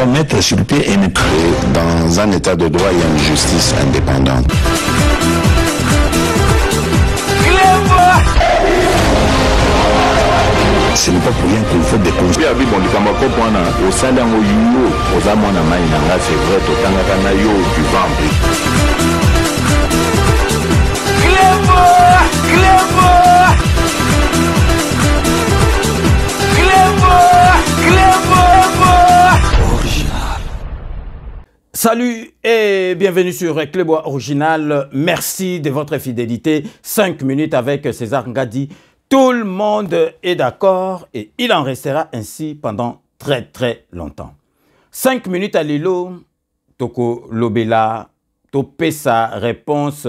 doit mettre sur pied et dans un état de droit, il y a une justice indépendante. Ce n'est pas pour rien qu'il faut des conseils. Salut et bienvenue sur Clébois Original. Merci de votre fidélité. 5 minutes avec César Ngadi. Tout le monde est d'accord et il en restera ainsi pendant très longtemps. 5 minutes à Lilo, Toko Lobela, Topesa réponse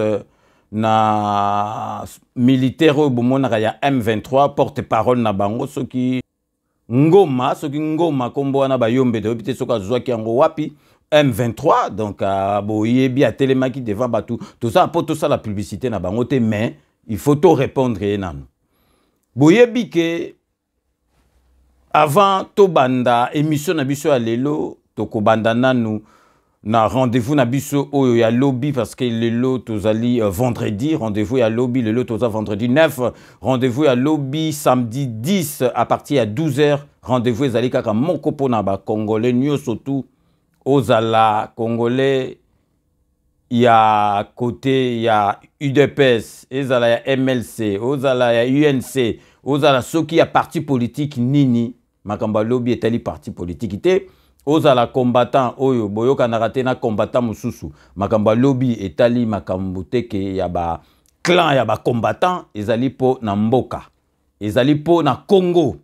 na militaire bomona ya M23 porte-parole na bango soki ngoma kombo na bayombe de opité soka zwaki yango wapi M23 donc boyebi a télémaki devant batou tout ça pour tout ça la publicité na bango te mais il faut tout répondre nan boyebi ke avant to banda émission na biso ya lelo to ko banda nanu na rendez-vous na biso oyo ya lobby parce que lelo tozali vendredi rendez-vous ya lobby lelo toza vendredi 9 rendez-vous ya lobby samedi 10 à partir de 12h rendez-vous ezali kaka moko pona ba congolais nyonso tout ozala congolais ya côté ya UDPS ezala ya MLC ozala ya UNC ozala soki ya parti politique nini makamba lobby etali parti politique te ozala combattant oyo boyoka na raté na combattant mususu makamba lobby etali makambo teke ya ba clan ya ba combattant ezali po na mboka ezali po na Congo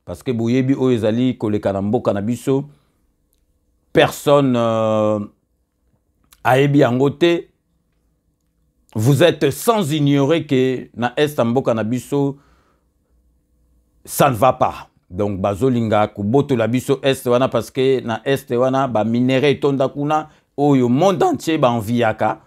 parce que boyebi oyo ezali koleka na mboka na biso personne ayebi yango te. Vous êtes sans ignorer que na est mboka na biso ça ne va pas. Donc bazolinga kuboto la biso est wana parce que na est wana ba minéraux tonda kuna oyo monde entier ba enviaka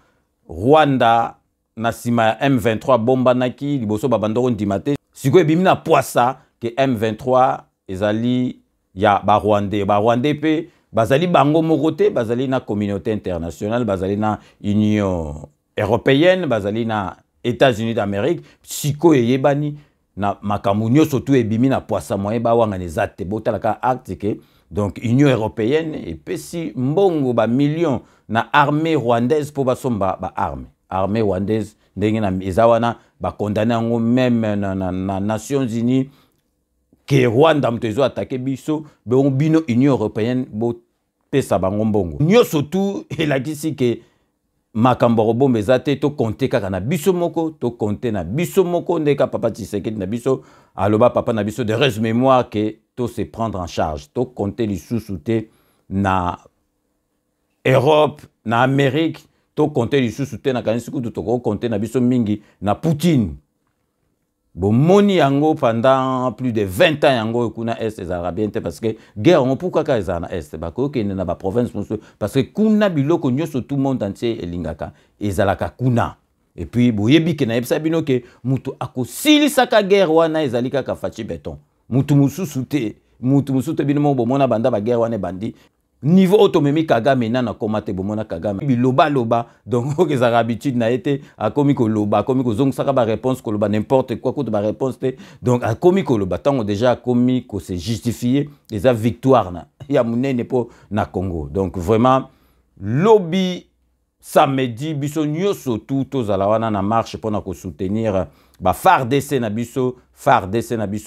Rwanda na sima M23 bomba naki liboso ba bandoro ndimate siko ebimina poisa que M23 ezali ya ba Rwandais pe bazali bango mokote bazali na communauté internationale bazali na Union européenne bazali na États-Unis d'Amérique siko yebani na makamunyo surtout ebimi na poisa moyen ba wanga nezate botalaka acte donc Union européenne et pesi mbongo ba millions na armée rwandaise pour basomba ba armée rwandaise ndenge na ezawana ba condamné ngo même na Nations Unies que Rwanda mtezo attaqué biso bino Union européenne bo pesa bango mbongo nyo surtout elakisi ke makambo robombe ezate to compter kaka na biso moko to compter na biso moko ndeka papa Tshisekedi na biso aloba papa na biso de reste mémoire que to se prendre en charge to compter lisusu te na Europe na Amérique to compter lisusu te na kanisi kutu to compter na biso mingi na Poutine bomoni yango pendant plus de 20 ans yango kuna est les arabiens parce que guerre on pourquoi ka ezana est ba ko ke na ba province parce que kuna biloko nyoso tout monde entier elingaka ezalaka kuna et puis boyebi ke na yebisa bino ke mutu akosilisa ka guerre wana ezalika ka fachi béton mutu mususu te bino mo bomona banda ba guerre wana bandi niveau automemi Kagame na komate bomona Kagame biloba donc les habitudes na été a komi ko loba komi ko zong saka ba réponse ko loba n'importe quoi ko ba réponse te donc a komi ko loba tango déjà komi ko se justifier les victoire na ya munene po na Congo donc vraiment lobby samedi biso nyoso tout ozala wana na marche pour na ko soutenir ba FARDC na biso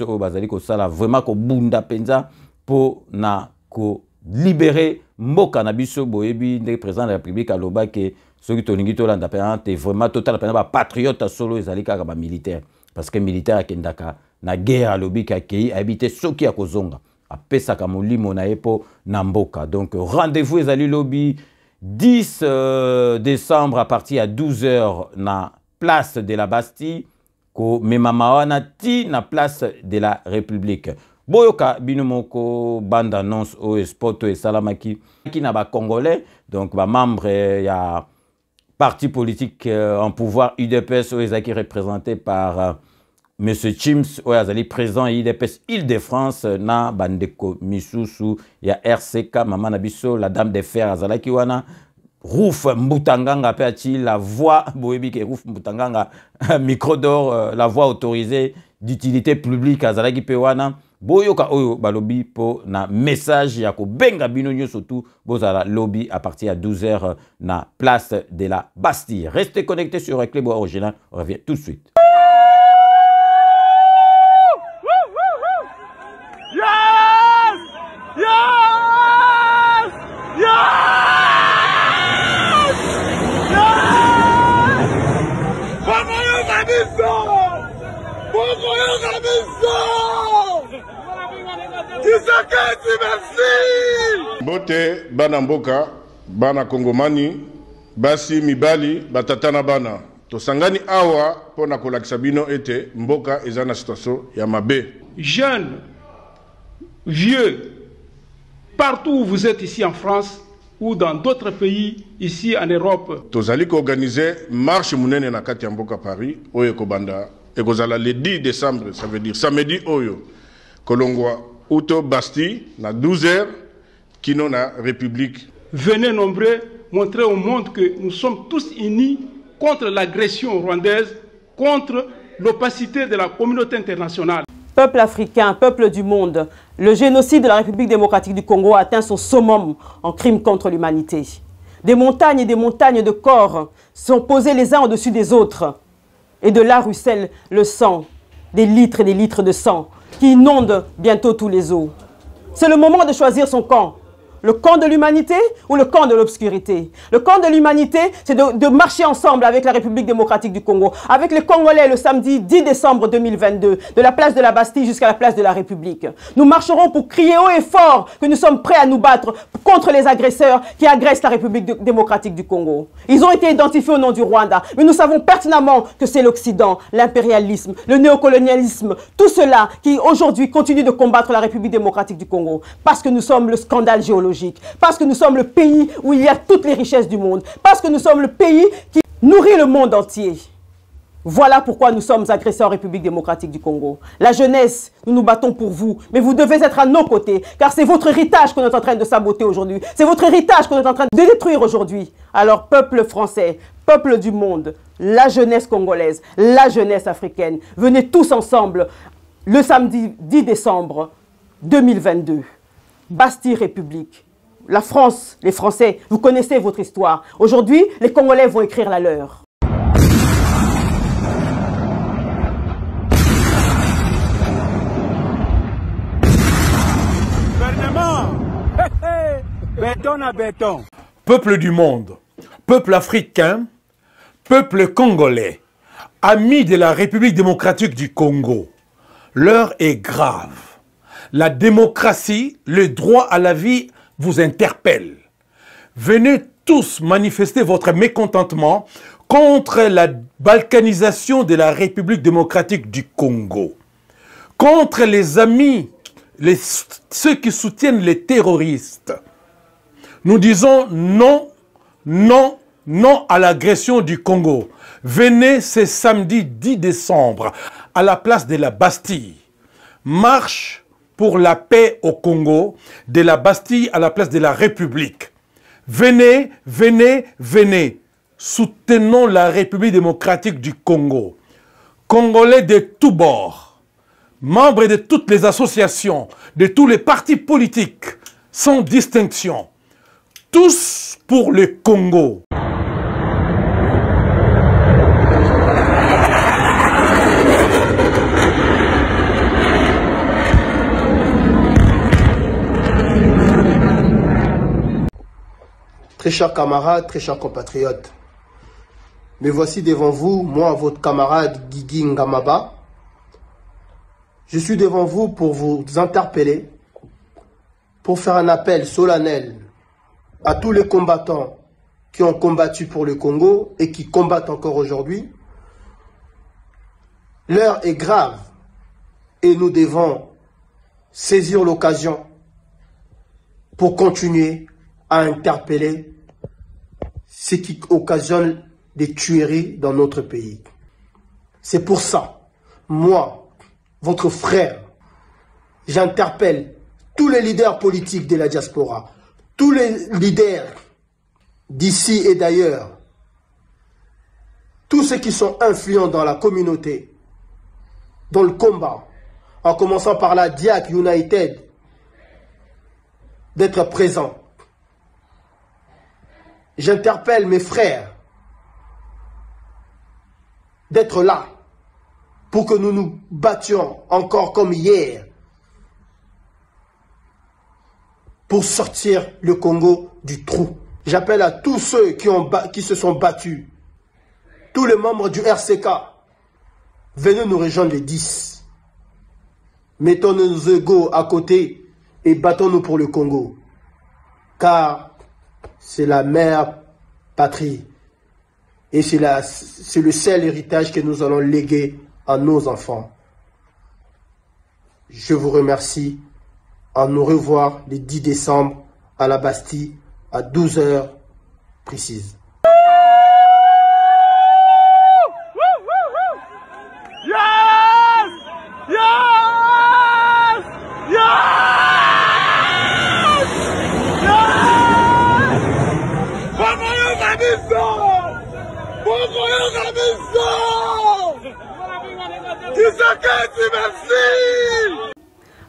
o bazali ko sala vraiment ko bunda penza po na ko libérer mboka na biso boyebi ndé président de la République aloba ke soki tolingi to landa penante vraiment total penante ba patriote solo ezali kaka ba militaire parce que militaire akendaka na guerre alobi ka kei habité soki akozonga apesaka molimo na epo na mboka donc rendez-vous ezali lobby 10 décembre à partir à 12h na place de la Bastille ko memama wana ti na place de la République. Boyoka binomoko bande annonce au sport et salamaki qui n'a pas congolais donc ba membre ya parti politique en pouvoir UDPS qui représenté par Monsieur Chims, oyo azali président IDPS Île-de-France na bandeko misusu ya RCK, maman na biso la dame de fer azalaki wana. Rouf Mbutanganga pe ati la voix boyebi ke Rouf Mbutanganga micro d'or, la voix autorisée d'utilité publique azalaki pe wana. Boyoka oyo balobi po na message ya ko benga bino nyo surtout bozala lobby à partir de 12h na place de la Bastille. Restez connectés sur Reclé Bois Original, on revient tout de suite. Bote bana mboka bana kongomani basi mibali batatana bana tosangani awa pona kolakisa bino ete mboka eza na situation ya mabe. Jeunes, vieux, partout où vous êtes ici en France ou dans d'autres pays ici en Europe. Tozali ko organiser marche munene na kati ya mboka Paris oyo kobanda ekozala le 10 décembre, ça veut dire samedi oyo kolongwa Auto Bastille na 12h kino na République. Venez nombreux montrer au monde que nous sommes tous unis contre l'agression rwandaise, contre l'opacité de la communauté internationale. Peuple africain, peuple du monde, le génocide de la République démocratique du Congo a atteint son summum en crime contre l'humanité. Des montagnes et des montagnes de corps sont posés les uns au-dessus des autres. Et de là ruisselle le sang, des litres et des litres de sang qui inondent bientôt tous les eaux. C'est le moment de choisir son camp. Le camp de l'humanité ou le camp de l'obscurité? Le camp de l'humanité, c'est de marcher ensemble avec la République démocratique du Congo, avec les Congolais le samedi 10 décembre 2022, de la place de la Bastille jusqu'à la place de la République. Nous marcherons pour crier haut et fort que nous sommes prêts à nous battre contre les agresseurs qui agressent la République démocratique du Congo. Ils ont été identifiés au nom du Rwanda, mais nous savons pertinemment que c'est l'Occident, l'impérialisme, le néocolonialisme, tout cela qui aujourd'hui continue de combattre la République démocratique du Congo, parce que nous sommes le scandale géologique. Parce que nous sommes le pays où il y a toutes les richesses du monde. Parce que nous sommes le pays qui nourrit le monde entier. Voilà pourquoi nous sommes agressés en République démocratique du Congo. La jeunesse, nous nous battons pour vous. Mais vous devez être à nos côtés. Car c'est votre héritage qu'on est en train de saboter aujourd'hui. C'est votre héritage qu'on est en train de détruire aujourd'hui. Alors, peuple français, peuple du monde, la jeunesse congolaise, la jeunesse africaine, venez tous ensemble le samedi 10 décembre 2022. Bastille République. La France, les Français, vous connaissez votre histoire. Aujourd'hui, les Congolais vont écrire la leur. Gouvernement, béton à béton. Peuple du monde, peuple africain, peuple congolais, amis de la République démocratique du Congo, l'heure est grave. La démocratie, le droit à la vie vous interpelle. Venez tous manifester votre mécontentement contre la balkanisation de la République démocratique du Congo, contre les amis, ceux qui soutiennent les terroristes. Nous disons non, non, non à l'agression du Congo. Venez ce samedi 10 décembre à la place de la Bastille. Marche pour la paix au Congo, de la Bastille à la place de la République. Venez, venez, venez. Soutenons la République démocratique du Congo. Congolais de tous bords, membres de toutes les associations, de tous les partis politiques, sans distinction. Tous pour le Congo. Très chers camarades, très chers compatriotes, me voici devant vous, moi, votre camarade Guigui Ngamaba. Je suis devant vous pour vous interpeller, pour faire un appel solennel à tous les combattants qui ont combattu pour le Congo et qui combattent encore aujourd'hui. L'heure est grave et nous devons saisir l'occasion pour continuer à interpeller ce qui occasionne des tueries dans notre pays. C'est pour ça, moi, votre frère, j'interpelle tous les leaders politiques de la diaspora, tous les leaders d'ici et d'ailleurs, tous ceux qui sont influents dans la communauté, dans le combat, en commençant par la DIAC United, d'être présents. J'interpelle mes frères d'être là pour que nous nous battions encore comme hier pour sortir le Congo du trou. J'appelle à tous ceux qui se sont battus, tous les membres du RCK, venez nous rejoindre les 10. Mettons nos égos à côté et battons-nous pour le Congo. Car c'est la mère patrie. Et c'est le seul héritage que nous allons léguer à nos enfants. Je vous remercie. À nous revoir le 10 décembre à la Bastille à 12 h précises.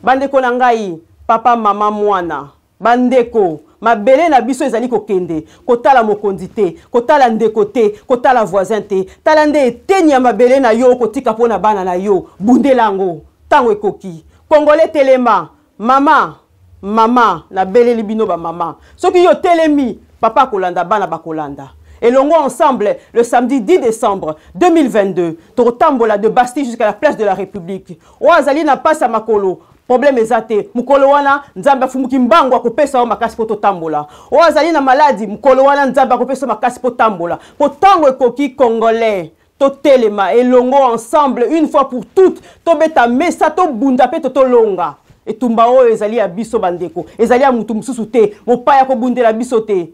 Bandeko na ngai, papa mama mwana, bandeko, mabele na biso ezali kokende, kotala mokonzi te, kotala ndeko te, kotala voisin te, tala nde eteni ya mabele na yo kotika pona bana na yo, bundelango, tango ekoki. Congolais telema, mama, mama, na bele libino ba mama. Soki yo telemi, papa kolanda bana bakolanda. Et l'on ensemble le samedi 10 décembre 2022, Totambola de Bastille jusqu'à la place de la République. Oazali na passe à Makolo. Problème ezate mukolo wana nzamba fumuki mbango akopesa o makasi poto tambola. Oazali na maladie mukolo wana nzamba akopesa makasi poto tambola. Potango ekoki congolais. Totelema et longo ensemble une fois pour toutes. Tobeta mesa to bunda pe to longa. Et tumbao ezali ya biso bandeko. Ezali ya mutu mususu te. Mopaya ko bundela biso te.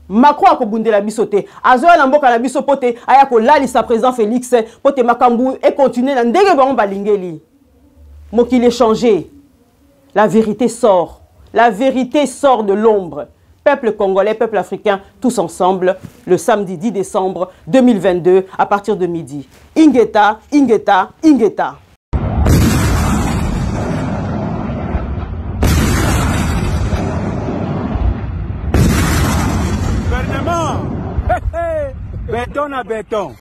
Macron a bundela bisote. Azoya na mboka na biso pote aya ko lalisa président Félix pote makambu et continuer na ndenge bango balingeli. Mokili est changé. La vérité sort. La vérité sort de l'ombre. Peuple congolais, peuple africain, tous ensemble, le samedi 10 décembre 2022 à partir de midi. Ingeta, Ingeta, Ingeta. Béton à béton.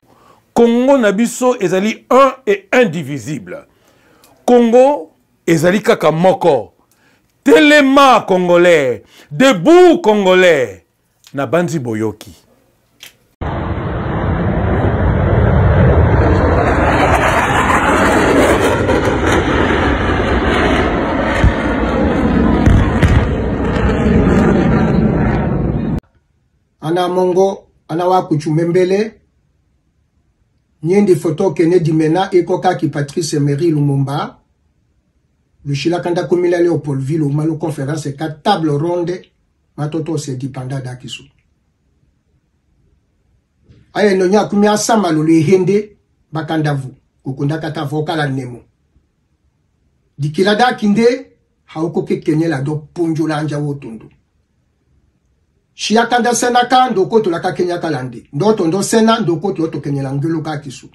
Congo Nabiso ezali un et indivisible. Congo ezali kaka moko. Telema congolais. Debout congolais. Na bandi boyoki. Ana mongo anawa kuchumembele nyende photo kene dimena ekoka ki Patrice Emery Lumumba le Chilakanda Komila Léopoldville au Malo conférence 4 table ronde matoto se dipanda dakisu aya no nya kumya sama lo le hende bakandavu kokunda kata vokala nemo dikilada kinde hauko kekenye la do ponjo la anja wotundu Shiakanda senaka ndoko to la Kenya kalande. Ndoto sena ndoko to Kenya langelo ka kisu.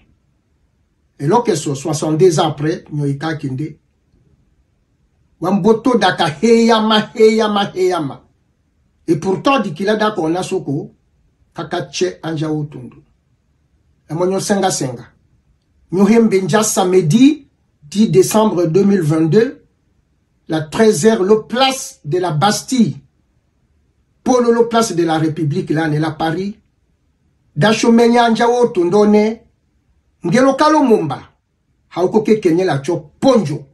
Et lorsque 62 ans après, nyoika kinde. Wamboto daka heyama. Et pourtant dikila dako na soko kakache anja utundu. Emonyo senga. Nyohembe nja samedi 10 décembre 2022 la 13h le place de la Bastille. Pololo place de la République là à Paris. Dachomenya njao tondone. Ngelo kalo mumba. Hauko kenye la cho ponjo.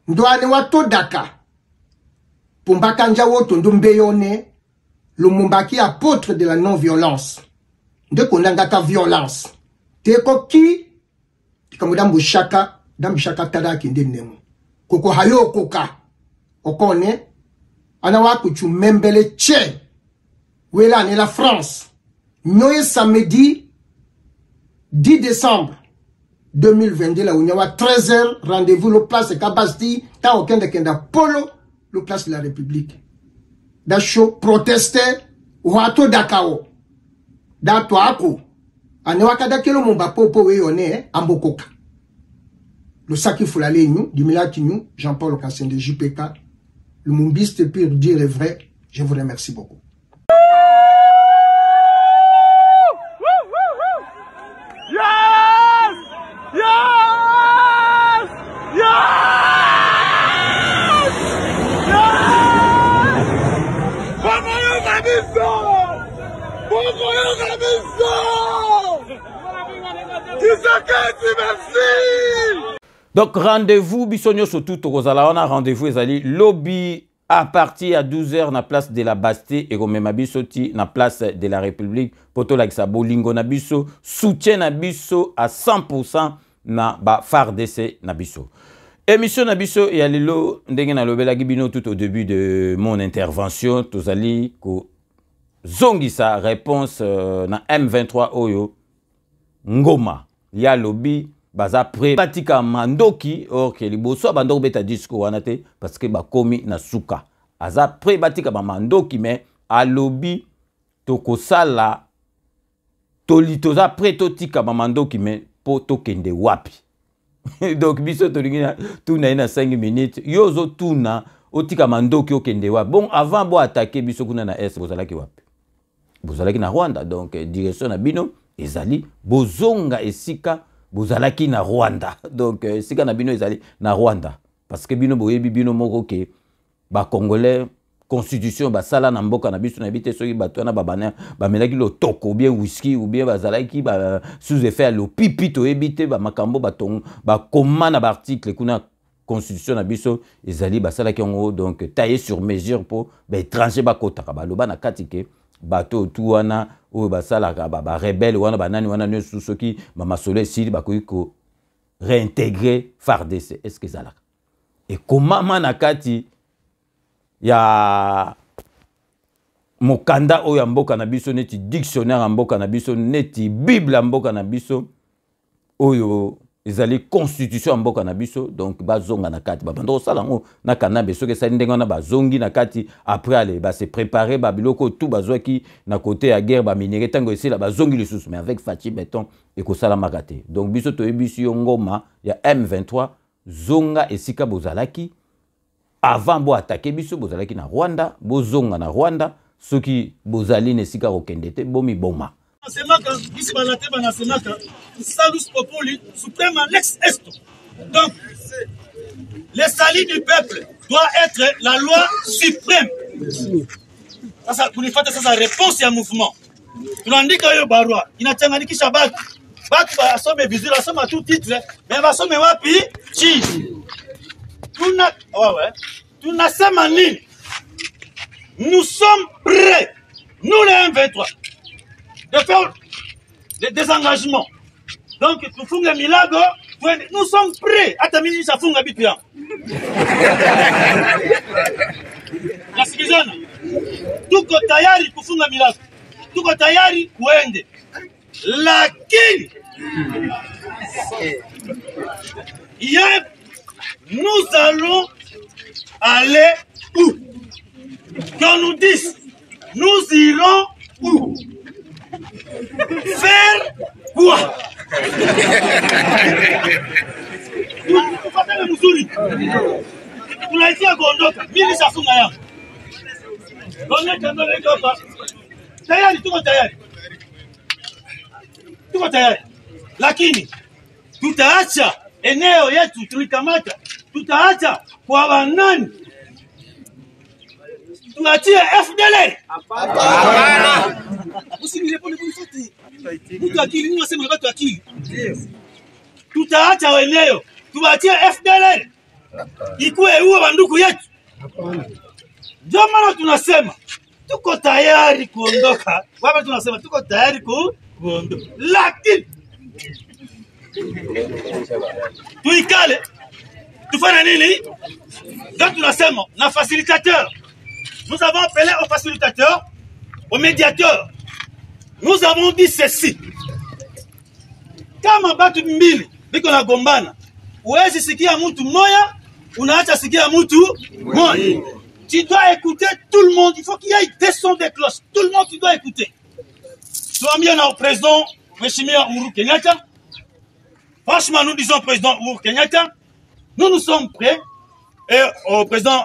Ndoane wato daka. Pumbaka njao tondombe yone. Lumumba ki apôtre de la non-violence. De konangaka violence. Teko ki. Tikamu dambu shaka tada kinde nemu. Koko hayo koka. Okone. Anawa kuchu membele che. Wela ne la France. Noye samedi 10 décembre 2022, là où il y a 13h, rendez-vous, le place Kabasti, tant aucun de Kenda Polo, le place de la République. Dacho protester, Wato Dakao, Dato Ako, Anewakada Kelo Mombapo Powe One, Ambokoka. Le Saki Foulale nous, du Milatinu, Jean-Paul Kassin de JPK, le Mumbiste pur dire est vrai, je vous remercie beaucoup. Donc rendez-vous bisogno surtout tokozala on a rendez-vous ezali lobby à partir à 12h na place de la Bastille et comme mabisoti na place de la République poto la bolingo na biso soutien na biso à 100% na ba FARDC na biso. Émission na biso ya lelo ndenge na lobela gibino tout au début de mon intervention tozali ko zongisa réponse na M23 oyo ngoma ya lobby baza pré batika mandoki or ke liboso bandoko beta disco wana te parce que bakomi na suka aza pré batika ba mandoki mais a lobby tokosala tolitoza pré totika ba mandoki mais po tokende wapi. Donc biso tolingina tuna na 5 minutes yozo tuna otika mandoki okende wapi. Bon avant bo attaquer biso kuna na est bozalaki wapi? Bozalaki na Rwanda, donc direction na bino ezali bozonga esika bozalaki na Rwanda, donc esika na bino ezali na Rwanda parce que bino boyebi bino moko ke ba congolais constitution ba sala na mboka na biso na bité soki bato na babana ba melaki lo toko ou bien whisky ou bien bazalaki ba sous effet lo pipi to ebité ba makambo baton ba commande ba article kuna constitution na biso ezali ba sala ki ngo donc taillé sur mesure pour ba étranger ba kotaka ba loba na katike bateau tout wana ou basala ba rebelle wana banani wana ne soki mama solo sili bakoiko réintégrer FARDC est-ce que ça là et comment manakati ya mokanda oyo mboka na biso neti dictionnaire mboka na biso neti bible mboka na biso oyo ezali constitution mboka na biso donc bazonga na kati babando sala ngo na kanabe soki sali ndenga na bazongi na kati après aller ba se préparer ba biloko tout bazwaki na côté ya guerre ba minéré tango esila bazongi lisusu mais avec Fati Béton et ko sala makate donc biso to ebisi ngoma ya M23 zonga esika bozalaki avant bo attaquer biso bozalaki na Rwanda bozonga na Rwanda soki bozali nesika okendete bomi boma. Salus Populi, suprême l'ex-Est. Donc, le salut du peuple doit être la loi suprême. Ça, pour les faire ça, réponse à un mouvement. Tu l'as dit que Barwa, il n'a pas dit qu'il Shabbat. Bat va assommer visuel, assomme à tout titre, mais va assommer wapi, chi. Tout n'a, tout n'a samani. Nous sommes prêts, nous les M23, de faire des désengagements. Donc, nous faisons milago, nous sommes prêts à terminer sa funga bitua. La sikizana. Tuko tayari kufunga milago. Tuko tayari kuende. Lakini nous allons aller où? Qu'on nous dise, nous irons où? Faire quoi? Tufatele mzuri. Tunaitia kuondoka. Mimi safunga yangu. Ndio hapa. Tayari tuko tayari. Tuko tayari. Lakini tutaacha eneo yetu tulikamata. Tutaacha kwa wanani? Tuachie FDLR. Hapana. Usinilipone kunifuati. Mtu akili ni unasema watu akili. Tutaacha eneo. Tuachie FDLR. Ikuwe huo banduku yetu. Hapana. Ndio maana tunasema tuko tayari kuondoka. Baba tunasema tuko tayari kuondoka. Lakini tuikale tufanye nini? Ndio tunasema na facilitateur. Nous avons appelé au facilitateur, au médiateur. Nous avons dit ceci. Kama batu mbili biko na gombana uwezi sikia mtu moya unaacha sikia mtu moya. Tu dois écouter tout le monde. Il faut qu'il y ait des sons de cloche. Tout le monde, tu dois écouter. Sois bien au président Meshimia Uhuru Kenyatta. Franchement, nous disons président Uhuru Kenyatta. Nous sommes prêts. Et au président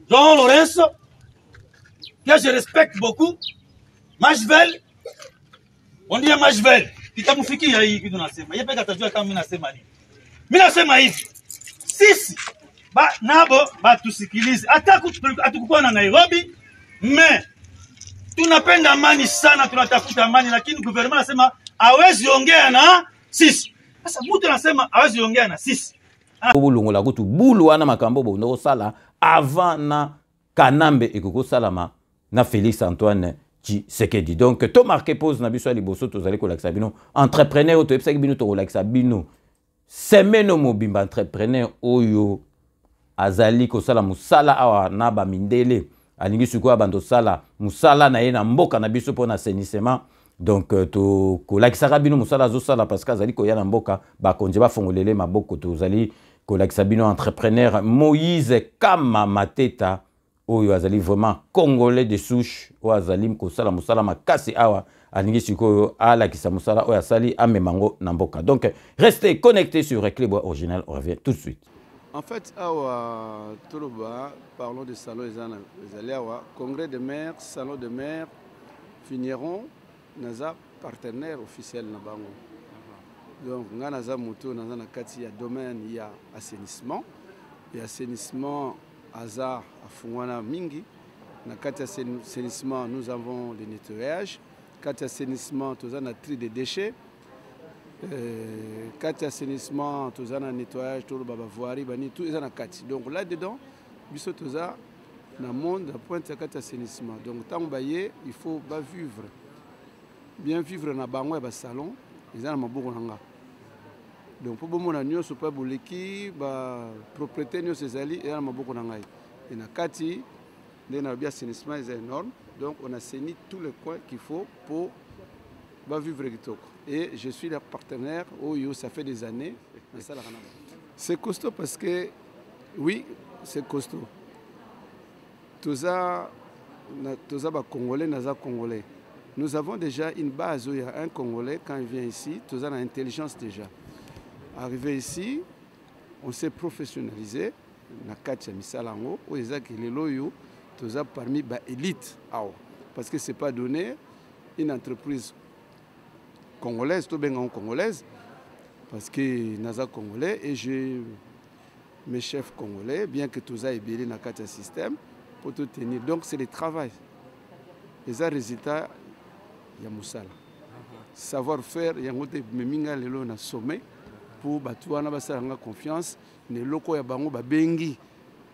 Jean Lorenzo, que je respecte beaucoup. Majvel. On dit à Majvel. Kitamufiki ya hii kitu nasema. Yeye peka tajua kama mimi nasema nini. Mimi nasema hivi. Sisi nabo batusikilize. Hata hatukukuwa na Nairobi, mais tunapenda amani sana, tunatafuta amani, lakini gouvernement nasema hawezi ongea na sisi. Sasa mtu anasema hawezi ongea na sisi. Bulungola kutu bulu wana makambo bo ndoko sala avant na Kanambe ekoko salama na Félix Antoine Tshisekedi. Donc to marqué pause na biso ali boso to zali ko lakisa bino entrepreneur to epsaki bino to ko lakisa bino semeno mobimba entrepreneur oyo azali ko sala musala awa na ba mindele alingi suko bando sala musala na ye na mboka na biso pona assainissement. Donc to ko lakisa bino musala zo sala parce que azali ko ya na mboka ba konje ba fongolele maboko to zali ko lakisa bino entrepreneur Moïse Kama Mateta oyo azali vraiment congolais de souche o azali ko sala musala makasi awa alingi suko ala kisa musala o asali amemango na mboka. Donc restez connectés sur Clébois Original, on revient tout de suite. En fait, awa Toloba, parlons de salon les awa congrès de maires, salon de maires finiront naza partenaire officiel na bango. Donc nga naza moto naza na kati ya domaine ya assainissement et assainissement hasard afungwana mingi na kati assainissement nous avons le nettoyage, kati assainissement toza na tri de déchets. Kati assainissement, tout un nettoyage, tout le voirie, tout est en kati. Donc là-dedans, biso toza na monde à pointe kati assainissement. Donc tant bailler, il faut vivre. Bien vivre na bango et salon, ils ont maboko nanga. Donc pour bon na nyo so pas boleki ba propriété nyo sezali et na maboko nanga. Et na kati, na bien assainissement est énorme. Donc on a saigné tous les coins qu'il faut pour vivre kitoko. Et je suis leur partenaire, ça fait des années. C'est costaud parce que, oui, c'est costaud. Tous les Congolais, Congolais. Nous avons déjà une base où il y a un Congolais, quand il vient ici, tous ont l'intelligence déjà. Arrivé ici, on s'est professionnalisé. Na Katia Misalango, où il y a tous parmi l'élite. Parce que ce n'est pas donné une entreprise congolaise, tout bien congolaise, parce que naza congolais et j'ai mes chefs congolais, bien que tout ça est bien dans le système, pour tout tenir. Donc c'est le travail. Les résultats, il y a Moussala. Savoir-faire, il y a un sommet pour batouana basanga confiance. Les locaux ya bango babengi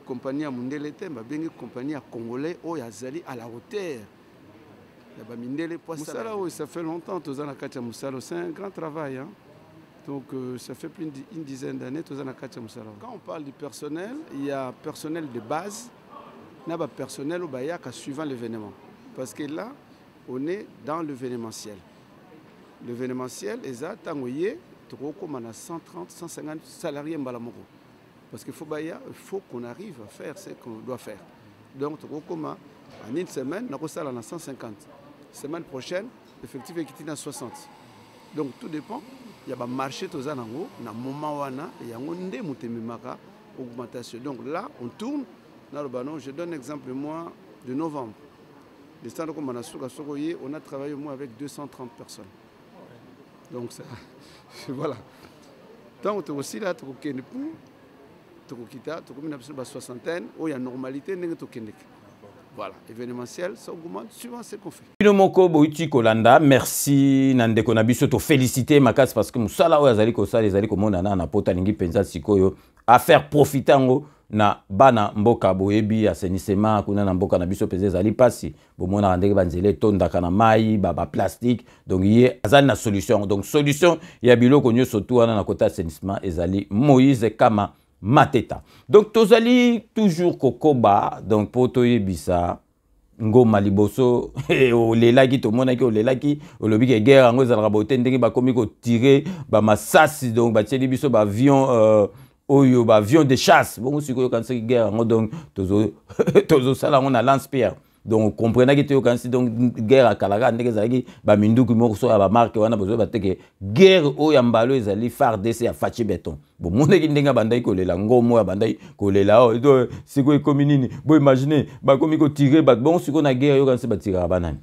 compagnie à Mundelete, babengi compagnie à congolais, au yazali à la hauteur. Moussala, oui, ça fait longtemps, c'est un grand travail. Hein? Donc ça fait plus d'une dizaine d'années, quand on parle du personnel, il y a personnel de base, il y a personnel au Bayaka suivant l'événement. Parce que là, on est dans l'événementiel. L'événementiel, il y a 130, 150 salariés en Balamoko. Parce qu'il faut qu'on arrive à faire ce qu'on doit faire. Donc, en une semaine, on a 150. Semaine prochaine, l'effectif est à 60. Donc tout dépend. Il y a un marché dans le moment où il y a une augmentation. Donc là, on tourne. Je donne l'exemple moi de novembre. On a travaillé au moins avec 230 personnes. Donc ça, voilà. Donc tu es aussi là, tu es une soixantaine, où il y a normalité. Voilà, événementiel, ça augmente suivant ce qu'on fait. Moko Boiti Kolanda, merci Nandeko Nabiso to féliciter Makas parce que musala oyazali ko sala ezali ko mona na pota lingi penza sikoyo à faire profiter ngo na bana mboka boyebi assainissement kuna na mboka na biso penza ezali pasi bomona ndenge banzele tondaka na mai ba plastique donc yé azali na solution donc solution ya biloko nyoso to wana na kota assainissement ezali Moïse Kama Mateta. Donc tozali toujours kokoba donc poto yebisa ngoma liboso olelaki tomonaki olelaki olobi ke guerre yango ezalaka bote ndenge bakomi kotirer bamasasi donc batieli biso baavion oyo baavion de chasse bongo sikoyo kanisaki guerre yango donc tozosala yango na lance pierre donc comprenaki te yokanisi donc guerre akalaka ndenge ezalaki baminduki moko so ya bamarke wana bozoyeba te ke guerre oyo ya mbala oyo ezali FARDC ya faci beton bomonaki ndenge abandaki kolela ngomo oyo abandaki kolela oyo sikoyo ekomi nini boimagine bakomi kotire bato bongo sikoyo na guerre yokanisi batiraka banani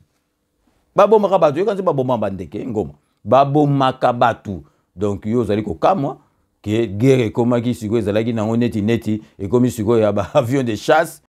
babomaka bato yokanisi babomaka bandeke ngoma babomaka bato donc yo ozali kokamwa ke guerre ekomaki sikoyo ezalaki nango neti ekomi sikoyo ya baavion de chasse.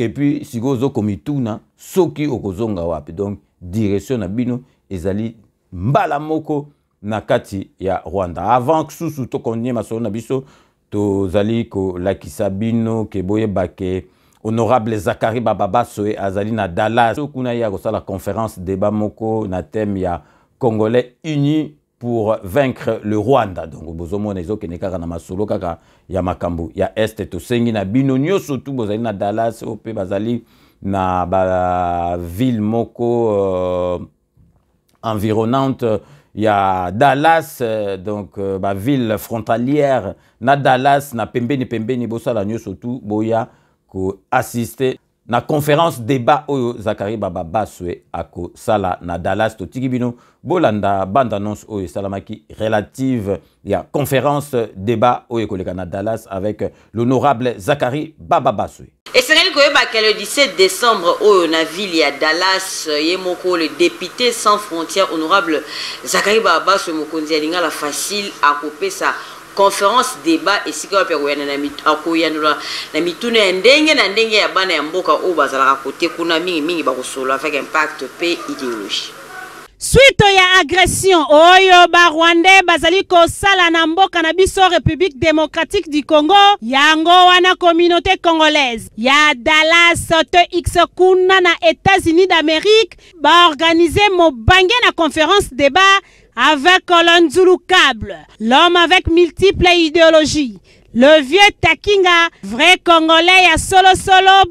Et puis, si vous avez komituna, soki okozonga wapi. Donc, direction na bino, ezali mbala moko na kati ya Rwanda. Avant que sous to konye masolo na biso, to zali ko lakisa bino ke boye bake honorable Zakari Bababasoe azali na Dallas. So kuna ya la conférence débat moko na thème ya Congolais unis pour vaincre le Rwanda. Donc, bozomo nezo kenekaka na masolo kaka ya makambu ya Est to sengi na bino nyoso tu bozali na Dallas ope bazali na ba ville moko environnante ya Dallas donc ba ville frontalière na Dallas na pembeni bosala nyoso tu boya ko assister na conférence débat oyo Zakari Bababasoe ako sala na Dallas to tikibino bolanda bande annonce oyo salamaki relative ya conférence débat oyo koleka na Dallas avec l'honorable Zakari Bababasoe. Et c'est que le 17 décembre oyo na ville ya Dallas yemoko le député sans frontières honorable Zakari Bababasoe mokonzi alinga la facile à couper ça conférence débat et si kwa pekoyana na mituna ndenge na ndenge ya bana ya mboka o bazala kote kuna mingi bakosolo avec impact pe idéologie. Suite ya agression oyo ba Rwandais bazali ko sala na mboka na biso République démocratique du Congo yango wana communauté congolaise ya Dallas to X kuna na États-Unis d'Amérique ba organiser mo bangé na conférence débat avec Kolonzulu Câble, l'homme avec multiples idéologies. Le vieux Takinga, vrai Congolais ya solo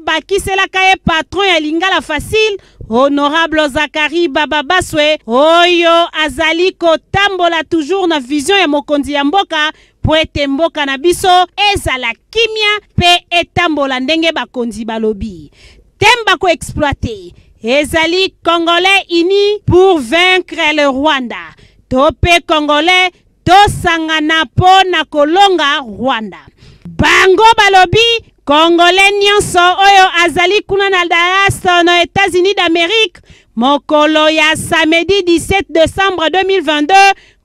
bakisela kaye patron ya lingala facile, honorable Zakari Bababasoe, oyo azali kotambola toujours na vision ya mokonzi ya mboka, po ete mboka na biso ezala kimia pe etambola ndenge bakonzi balobi. Temba ko exploiter, ezali Congolais unis pour vaincre le Rwanda. Topé Congolais, to sangana po na kolonga Rwanda. Bango balobi, Congolais nyonso oyo azali kuna na Dallas no États-Unis d'Amérique, mokolo ya samedi 17 décembre 2022,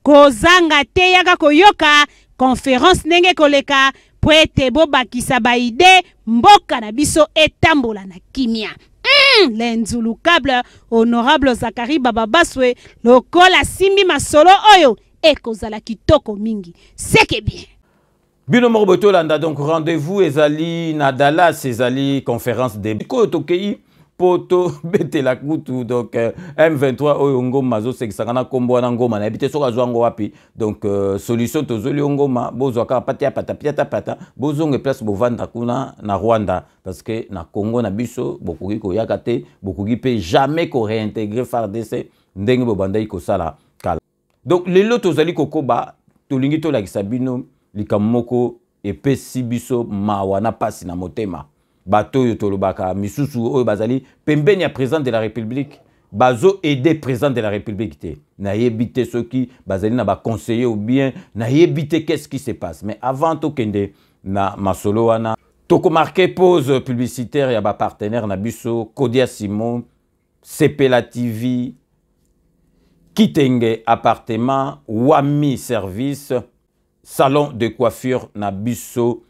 kozanga te yaka koyoka, conférence nenge koleka, po ete bo bakisa ba ide, mboka na biso etambola na kimia. L'Enzulu Câble, honorable Zakari Bababasoe, lokola simbi masolo oyo, ekozala kitoko mingi. Seke bien. Bino Morboto Landa, donc rendez-vous ezali na Dallas, ezali conférence de Kotokei, poto bete la kutu, donc M23 oyo ngoma zo sekisangana kombo na ngoma na ebite soka zwango wapi, donc solution tozoli ngoma bozo ka patia pata bozonge place bovanda kuna na Rwanda parce que na Congo na biso bokuki ko yakate bokuki pe jamais ko réintégrer FARDC ndenge bobandai ko sala kala. Donc lelo tozali kokoba tolingi to la kisabino likamoko epesi biso mawana pasi na motema. Bato yotolobaka misusu oyo bazali pembeni ya président de la République bazo aider président de la République te na yebite soki bazali na ba conseiller ou bien na yebite qu'est-ce qui se passe. Mais avant to kende na masolo wana toko marqué pause publicitaire ya ba partenaire na biso Kodia Simon, Sepela TV, Kitenge appartement, Wami service, salon de coiffure Nabiso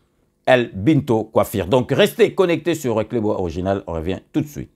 El Binto Coiffure. Donc restez connectés sur Club Original, on revient tout de suite.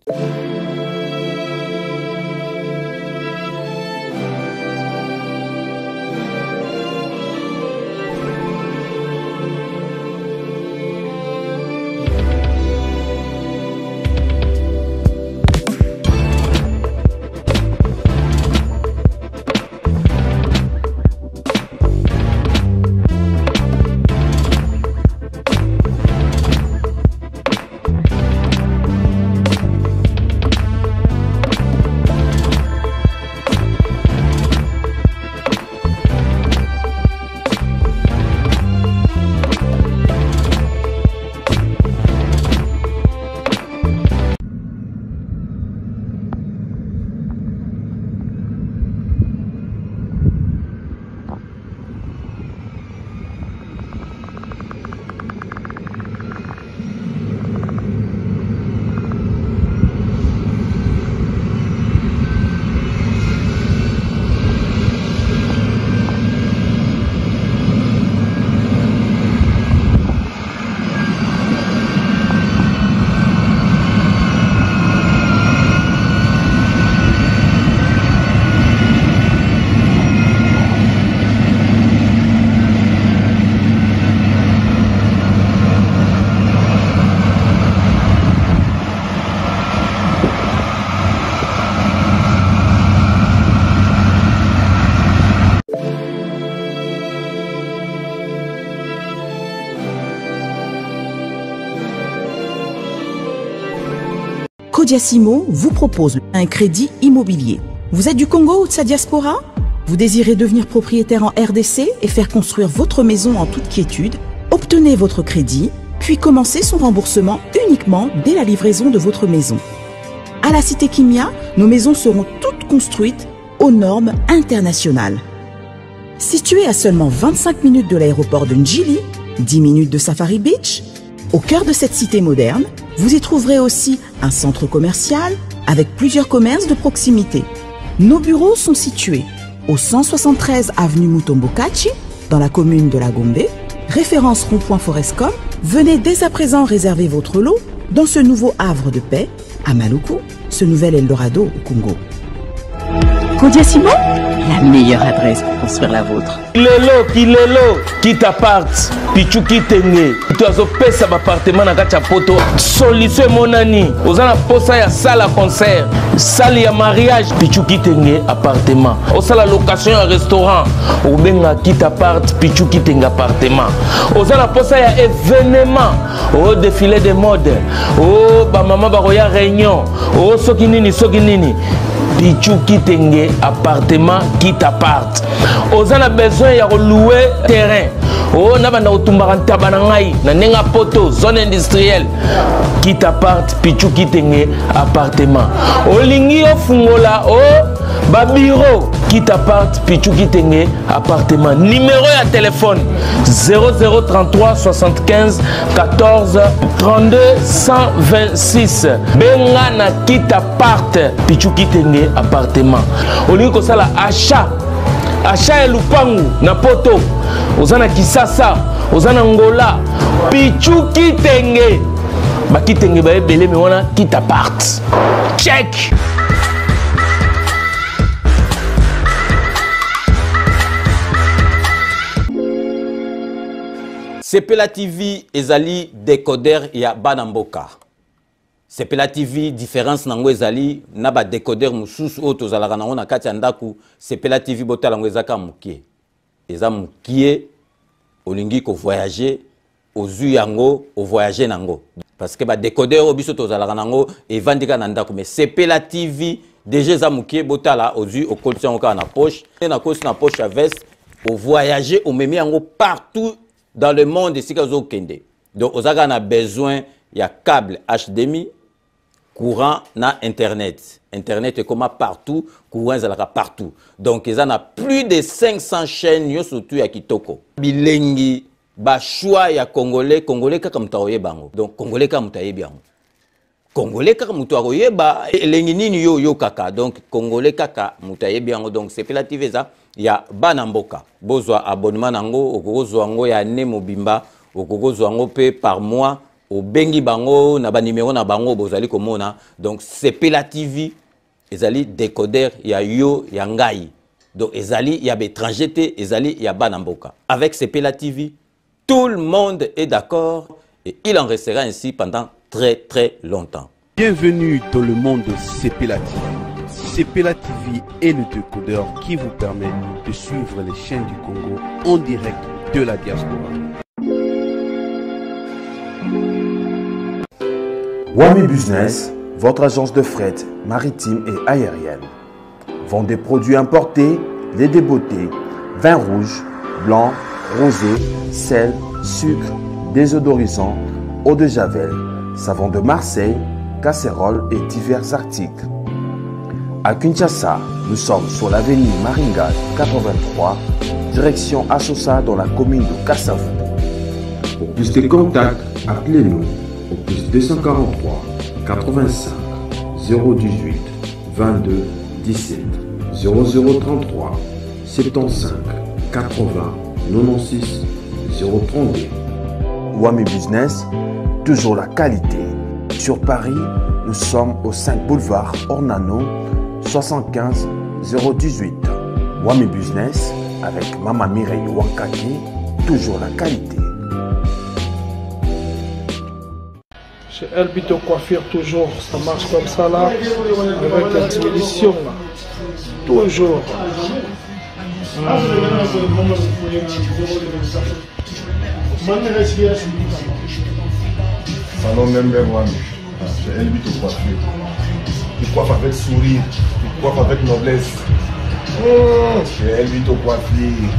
Codiasimo vous propose un crédit immobilier. Vous êtes du Congo ou de sa diaspora? Vous désirez devenir propriétaire en RDC et faire construire votre maison en toute quiétude? Obtenez votre crédit, puis commencez son remboursement uniquement dès la livraison de votre maison. À la Cité Kimia, nos maisons seront toutes construites aux normes internationales. Située à seulement 25 minutes de l'aéroport de Njili, 10 minutes de Safari Beach, au cœur de cette cité moderne, vous y trouverez aussi un centre commercial avec plusieurs commerces de proximité. Nos bureaux sont situés au 173 avenue Mutombokachi, dans la commune de La Gombe, référence rond-point Forescom. Venez dès à présent réserver votre lot dans ce nouveau havre de paix à Maluku, ce nouvel Eldorado au Congo. Codiasimo, la meilleure adresse pour construire la vôtre. Kilelo, qui t'apparte, pichu qui t'engue. Tu as opé un appartement dans la poto. Solution mon ami. Aux ana posa ya salle à concert, salle ya mariage, pichu qui t'engue appartement. Au salle location à restaurant, ou benga qui t'apparte, pichu qui t'engue appartement. Aux ana posa ya événement, au défilé de mode, au ba mama baroya réunion, au sokinini. Pichu Kitenge appartement qui t'apparte. Aux a besoin de louer terrain. Oh, n'a pas de tabanangai, na nenga poto, zone industrielle. Qui t'apparte, Pichu Kitenge appartement. Oh, lingi o fungola, oh, babiro. Qui t'apparte, Pichu Kitenge appartement. Numéro à téléphone 0033 75 14 32 126. Benga na qui t'apparte, Pichu Kitenge appartement. Au lieu que ça la achat et lupangu na poto ozana Kisasa ozana Ngola Pichu Kitenge ba Kitenge ba ebele me wana qui t'apparte. Check. Sepela TV ezali décodeur ya Banamboka. Sepela TV différence nango ezali na ba décodeur mususu o tozalaka nango na kati ya ndaku. Sepela TV botala ngo ezaka mukie. Eza mukie olingi ko voyager ozu yango o voyager nango. Parce que ba décodeur o biso tozalaka nango evandika na ndaku mais Sepela TV déjà eza mukie botala ozu o koltia ngo na poche na kosi na poche à veste o voyager o memi yango partout dans le monde ici au Kende. Donc on a besoin il y a câble HDMI, courant na internet. Internet est comme partout, courant est partout. Donc il y a plus de 500 chaînes surtout à Kitoko. Bilengi ba choix ya congolais kaka mutaoye bango. Donc congolais kaka mutaye bien. Congolais kaka mutaoye ba elengi nini yo kaka. Donc congolais kaka mutaye bien. Donc c'est Sepela TV ça ya bana mboka bozwa abonnement nango okozwa ngo ya ne mobimba okozwa ngo pe par mois obengi bango na ba numéro na bango bozali komona donc Sepela TV ezali décodeur ya yo ya ngai donc ezali ya étranger te ezali ya bana mboka avec Sepela TV tout le monde est d'accord et il en restera ainsi pendant très longtemps. Bienvenue dans le monde de Sepela TV. Sepela TV est le décodeur qui vous permet de suivre les chaînes du Congo en direct de la diaspora. Wami Business, votre agence de fret maritime et aérienne. Vend des produits importés, lait de beauté, vin rouge, blanc, rosé, sel, sucre, désodorisant, eau de javel, savon de Marseille, casseroles et divers articles. À Kinshasa, nous sommes sur l'avenue Maringa 83, direction Assosa dans la commune de Kassavu. Pour plus de contacts, appelez-nous au plus 243 85 018 22 17 0033 75 80 96 032. Wami Business, toujours la qualité. Sur Paris, nous sommes au 5 boulevard Ornano 75 018. Wami Business avec Mama Mireille Wankaki, toujours la qualité. Chez Elbito Coiffure, toujours, ça marche comme ça là, avec la solution là. Toujours. Salon number one, chez Elbito Coiffure. Il coiffe avec sourire, il coiffe avec noblesse. Chez Elbito Coiffure.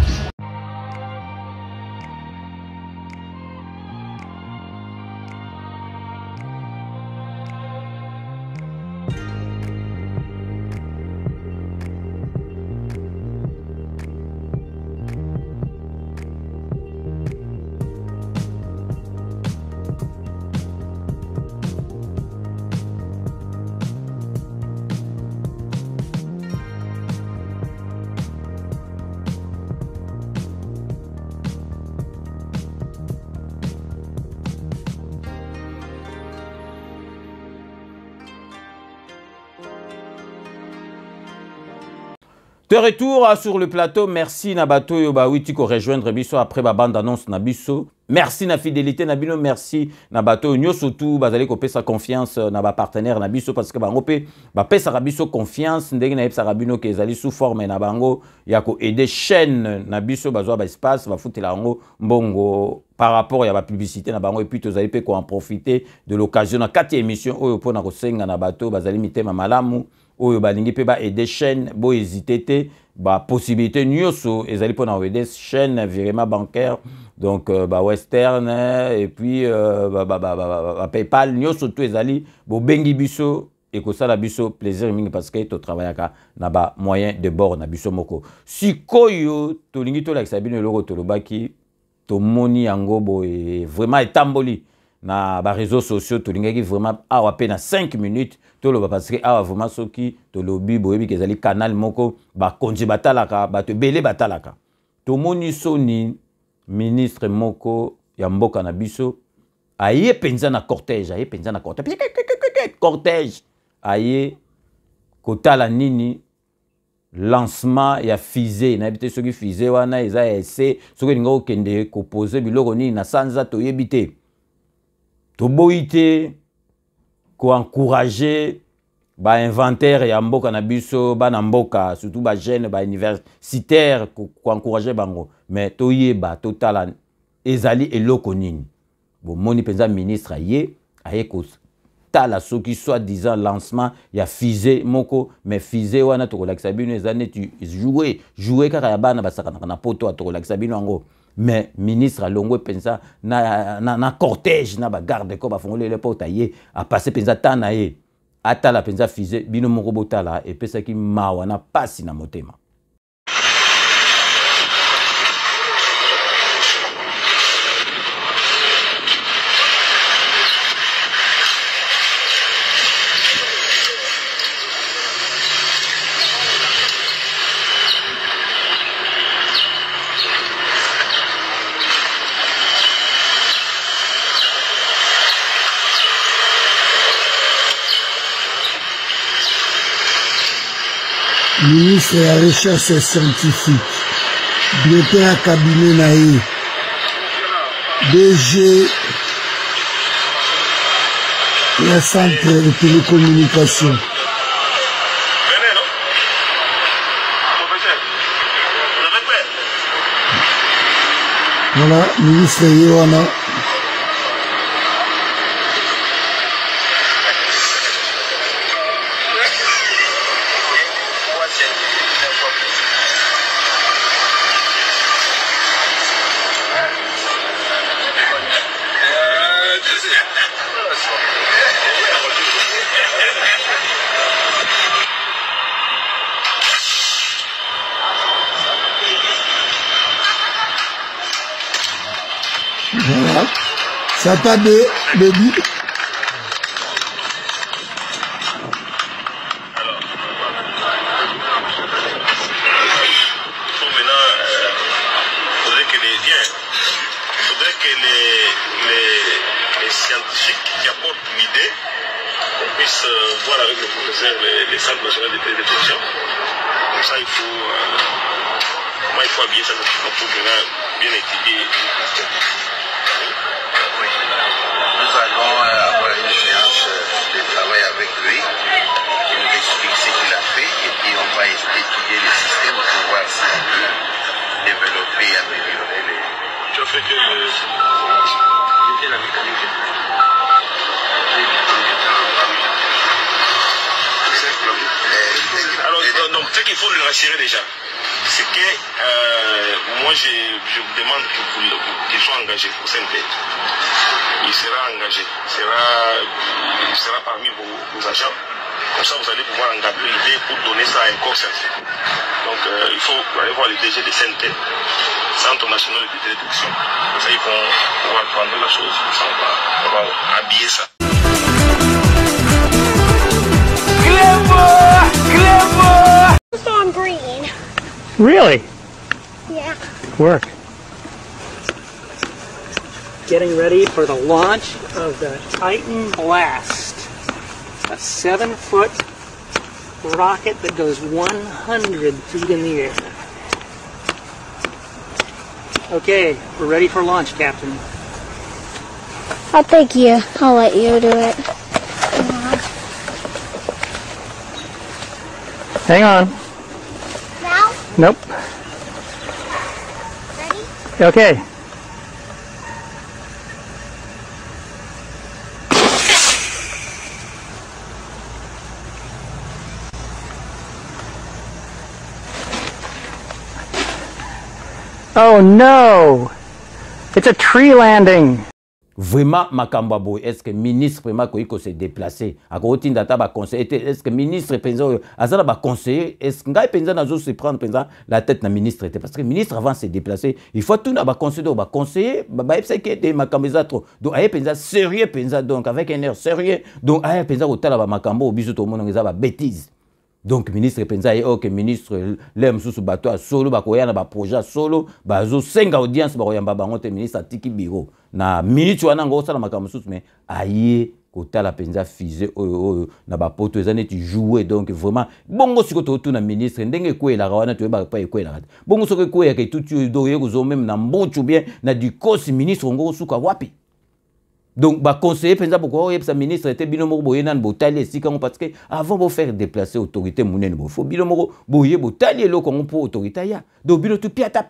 De retour sur le plateau, merci Nabato Yoba Witiko rejoindre Bisso après ma bande annonce Nabiso. Merci na fidélité Nabino, merci Nabato Nyo surtout bazali ko pesa confiance na ba partenaire Nabiso parce que bango pe ba pesa Nabiso confiance ndenge na pesa Rabino ke ezali sous forme na bango ya ko aider chaîne Nabiso bazwa ba espace ba futela ngo mbongo par rapport à la publicité na bango et puis tozali pe ko en profiter de l'occasion na 4e émission oyo pona ko senga na bato bazali mitema malamu oyo balingi pe ba aider chaîne bo hésiter te ba possibilité nyoso ezali pona aider chaîne virement bancaire donc ba western et puis PayPal nyoso tout ezali bo bengi biso et que ça la biso plaisir mingi parce que to travaillaka na ba moyen de bord na biso moko sikoyo to lingi to la sabine loko to lobaki to moni yango bo et vraiment etamboli na ba réseaux sociaux to lingaki vraiment awa pe na 5 minutes to loba parce que awa vraiment soki to lobi boyebi kezali canal moko ba konji batalaka ba te belé batalaka to moni soni ministre moko ya mboka na biso aye penza na cortège cortège aye kotala nini lancement ya fusée na bité soki fusée wana eza ese soki linga okende ko poser biloko nini na sanza to yebite to boité ko encourager ba inventaire ya mboka na biso bana mboka surtout ba jeune ba universitaire ko encourager bango mais to yeba totala ezali eloko nini bo moni penza ministre aye ko tala soki soit disant lancement ya fusée moko mais fusée wana to kolakisa bino ezane tu jouer kaka ya bana basaka na poto to kolakisa bino ngo mais ministre alongwe penza na cortège na ba garde ko ba fongole le pota ye a passer penza tana ye atala penza fusée bino moko botala et pesa ki mawa na pasi na motema. ministre de la recherche scientifique, directeur de cabinet naïe, DG le centre de télécommunication. Voilà, ministre Yohana. Voilà. Ça t'a baby. Bon, maintenant, faudrait que les scientifiques qui apportent l'idée, on puisse voir avec le professeur les centres nationaux de télévision. Comme ça, il faut habiller ça pour bien étudier. Nous allons avoir une séance de travail avec lui. Il nous explique ce qu'il a fait et puis on va étudier les systèmes pour voir si on peut développer et améliorer les... Tu as fait que la mécanique. Alors, donc, ce qu'il faut le rassurer déjà, c'est que moi je vous demande qu'il soit engagé au CNT. Il sera engagé, il sera parmi vos agents. Comme ça, vous allez pouvoir engager l'idée pour donner ça à un corps scientifique. Donc, il faut aller voir les DG de CNT, Centre national de télévision. Comme ça, ils vont pouvoir prendre la chose. Ça, on va habiller ça. Clever! It's on green. Really? Yeah. Work. Getting ready for the launch of the Titan Blast, a 7-foot rocket that goes 100 feet in the air. Okay, we're ready for launch, Captain. I'll take you. I'll let you do it. Hang on. Now? Nope. Ready? Okay. Oh no! It's a tree landing! Vraiment, makambo boy, est-ce que ministre vraiment ko se déplacer? Ako tinda ta ba conseiller, est-ce que ministre penza azala ba conseiller, est-ce ngai penza nazo se prendre penza la tête na ministre était parce que ministre avant se déplacer, il faut tout na ba conseiller ba conseiller, ba epse que des makambo trop. Donc aye penza sérieux penza donc avec un air sérieux. Donc aye penza ko tala ba makambo biso to mona ngeza ba bêtise. Donc ministre penza ye ok ministre l'aime sous bateau à solo ba koyana ba projet solo ba zo senga audience ba koyamba bango te ministre atiki bureau na minute wana ngo sala makambo sous mais aye kotala penza fusée oyo na ba poto ezane tu jouer donc vraiment bongo siko to na ministre ndenge kwela wana to ba pa kwela bongo soko kwela ke tout do ye ko même na mbonchu bien na du kosi ministre ngo suka wapi. Donc, bah, conseiller, pensa pourquoi le ministre était binomo boyenan botali si quand parce que avant de faire déplacer autorité mounen faut binomo boye botali lo comme pour autorité ya. Donc bino tout piata.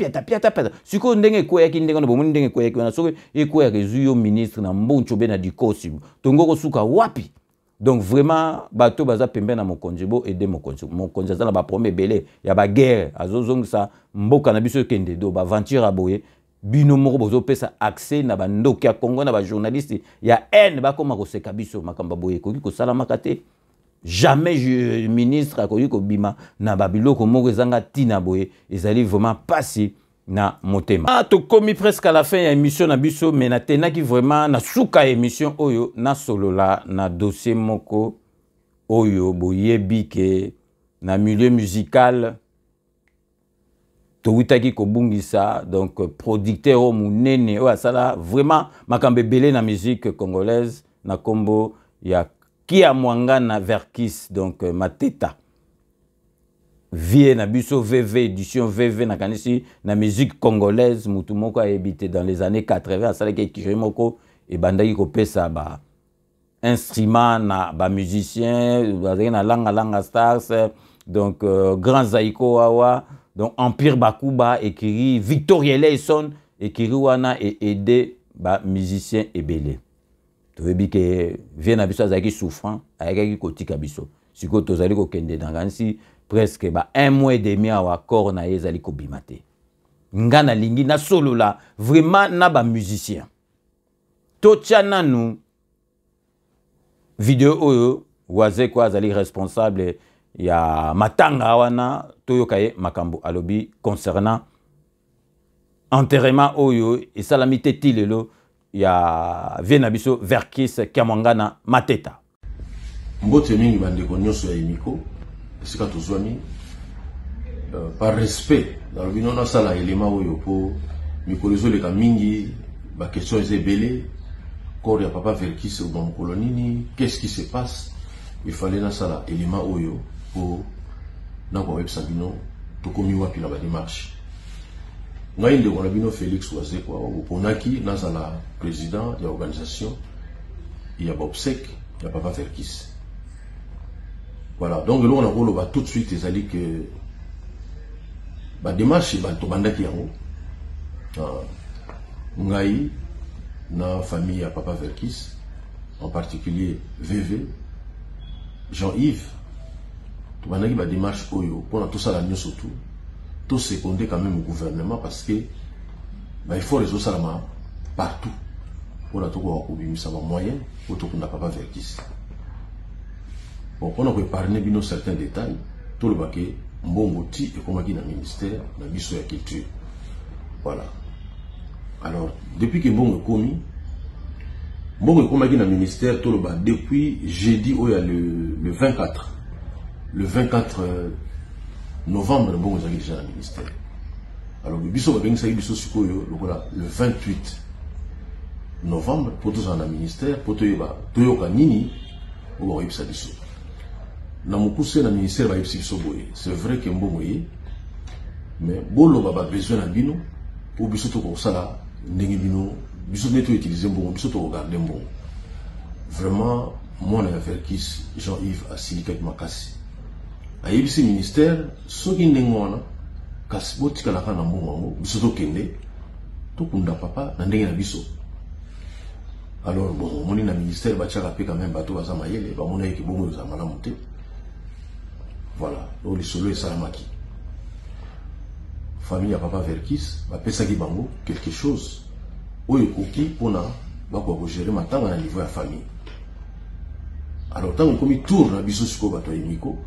Si qu'on ndenge quoi qui ndenge no ndenge quoi qui na so e quoi résuyo ministre na mboncho bena du kosi. Tongo ko suka wapi. Donc vraiment bato baza pembe na mokonzi bo aider mokonzi za na ba premier belé ya ba guerre azozong sa mboka na biso kende do ba aventure aboye. Bino moko bozo pesa accès na bandoki ya Congo na ba journaliste ya haine ba koma ko seka biso makamba boye ko sala makate jamais ministre ko bima na ba biloko moko ezanga tina boye ezali vraiment passé na motema. Ah to komi presque à la fin ya émission na biso mais na tenaki vraiment na suka émission oyo na solola na dossier moko oyo boyebi ke na milieu musical Towitaki Kobungisa, donc producteur au Mounene, ça vraiment makambe belé na musique congolaise, na kombo ya Kia Mwanga na Verkis, donc Mateta. vie na biso VV édition VV na kanisi na musique congolaise mutu moko a habité dans les années 80 asalaki ekiri moko et bandaki kopesa ba instrument na ba musicien bazaki na langa stars donc Grand Zaiko Awa donc Empire Bakuba ekiri Victoria Leison ekiri wana et aider ba musicien ebele toyebi ke vie na biso azaki souffrant ayaki kotika biso siko tozali kokende dans kanisi presque ba 1 mois et demi awa corps na ezali kobimate ngana lingi na solo la vraiment na ba musicien totia nanu vidéo oyo waze kwa azali responsable ya matanga wana toyokaye makambo alobi concernant enterrement oyo esalami te tilelo ya viena biso Verkis Kiamwangana Mateta mbote mingi bandeko nyonso ya imiko esika tozwami par respect dans le bino na sala elema oyo po mikolo ezoleka mingi ba question eza ebele corps ya papa Verkis dans kolonini qu'est-ce qui se passe il fallait na sala elema oyo po na kwa website bino tokomi wapi na ba démarche ngai ndeko na bino Félix Wazekwa oponaki na sala président ya organisation ya Bobsek ya papa Verkis. Voilà, donc là on a rôle tout de suite ezali que ba démarche ba to bandaki yango ngai na famille à papa Verkis, en particulier VV Jean-Yves to bandaki ba démarche oyo pour tout ça la nyonso tout seconder quand même au gouvernement parce que bah, il faut résoudre ça partout pour tout ça va moyen pour tout n'a papa Verkis. Bon, on a épargné certains détails, tout le baquet, mbongo ti et comme qui dans le ministère, dans le ministère de la culture. Voilà. Alors, depuis que mbongo est commis, mbongo est comme qui dans le ministère, tout le bas, depuis jeudi, où il y a le 24 novembre, mbongo est déjà dans le ministère. Alors, le biso va gagner le 28 novembre, pour tous dans le ministère, pour tout le yoka nini, ou va ça biso. Na mukuse na ministère ba yipsi biso boye c'est vrai que mbongo ye mais bolo ba besoin na bino pour biso to ko sala ndenge bino biso neto utiliser mbongo biso to regarder mbongo vraiment moi na Verkis Jean-Yves Asilika Makasi a yipsi ministère soki ndenge wana kasi botika la kana mbongo biso to kende to kunda papa na ndenge na biso. Alors bon moni na ministère ba tchaka pe quand même bato baza mayele ba mona yeki bongo za malamu te. Voilà, donc le solo est salamaki. Famille à papa Verkis, va pesa bango quelque chose. Oyo koki pona ba ko gérer matanga na niveau ya famille. Alors tant qu'on mi tour na biso siko bato yimiko,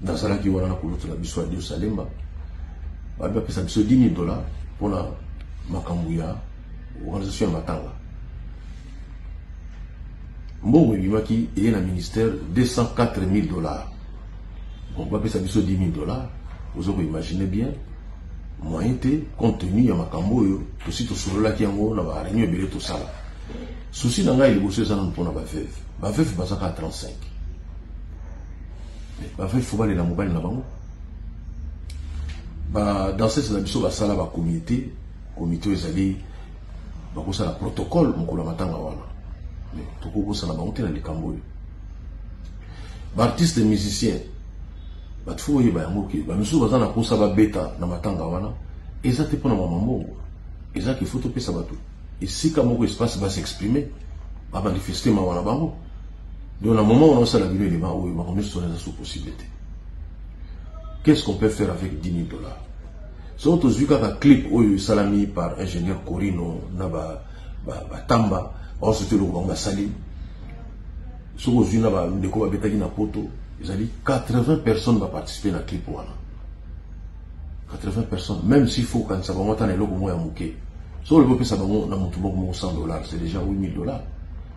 dans sala ki wana na kulutu na biso ya Salemba. Ba pesa biso $10,000 pona makambu ya organisation ya matanga. Mbongo bimaki et na ministère $204,000. On va payer ça $10,000. Vous avez imaginé bien, moyen té compte tenu à makambo yo, que si tout sur là qui en haut, on va réunir belé tout ça. Souci dans il bosse ça non pour na ba veuve. Ba veuve va ça 35. Mais ba veuve faut pas aller la mobile là bango. Ba dans cette biso ba sala ba comité ezali ba ko sala protocole mon ko la matanga wana. Mais to ko ça na bango té na likambo yo. Ba artiste musicien batfo yeba yangoki ba misu bazana kosa ba beta na matanga wana ezate pona mama mbongo ezaki photo pesa bato et si ka moko espace va s'exprimer ba manifester ma wana bango donc à un moment on a la vidéo les bango ma remise sur les possibilités. Qu'est-ce qu'on peut faire avec $10,000? Surtout zuka ka clip oyo salami par ingénieur Corino na ba tamba on se te le ba sali soko zuna ba ndeko ba beta na poto. Ils ont dit 80 personnes vont participer à la clip. 80 personnes, même s'il faut quand ça va monter dans l'eau, sur le peu ça va monter dans $100, c'est déjà $8,000.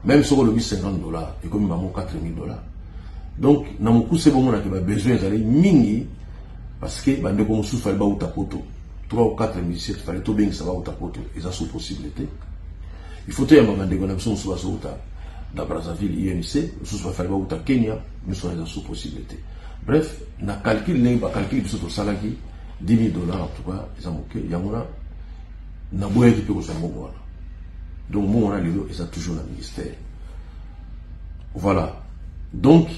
Même sur le $50, et comme il va monter $4,000. Donc, dans mon coup, c'est bon, on a besoin d'aller mingi, parce que bande comme sous fallait pas poto 3 ou 4 musiciens, il fallait tout bien que ça va au poto. Ils ont sous possibilité. Il faut dire que bande comme sous dans Brazzaville, IMC, nous sommes faire au Kenya, nous sommes dans sous possibilité. Bref, na calcul n'est pas calcul biso to salaki 10 000 $, en tout cas, ils ont moqué, yamona na boya qui peut ko mbongo wana. Donc moi on a lelo et ça toujours le ministère. Voilà. Donc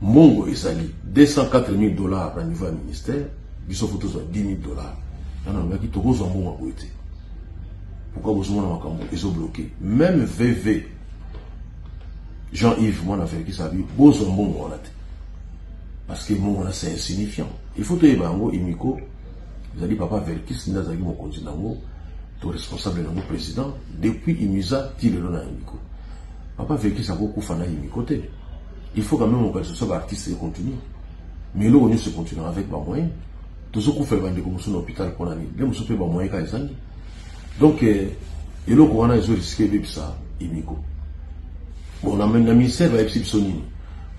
Mongo et Sali 204 000 $ à niveau du ministère, biso photo soit 10 000 $. On a qui to rozo mbongo a boité. Pourquoi vous avez makambo ils ont bloqué. Même VV Jean-Yves moi on a fait qui ça dit bozo mbongo on a. Parce que mon c'est insignifiant. Il faut te bango imiko. Vous avez papa Verkis n'a zagi mon continent to responsable de notre président depuis Imisa til le na imiko. Papa Verkis a beaucoup fana imiko te. Il faut quand même que ce soit artiste et continue. Mais là on se continue avec ba moyen. Tout ce qu'on fait bande comme son hôpital pour l'année. Les monsieur peut ba moyen ka ezangi. Donc et là on a risqué de ça imiko. Bon on amène la ministère va exceptionnel.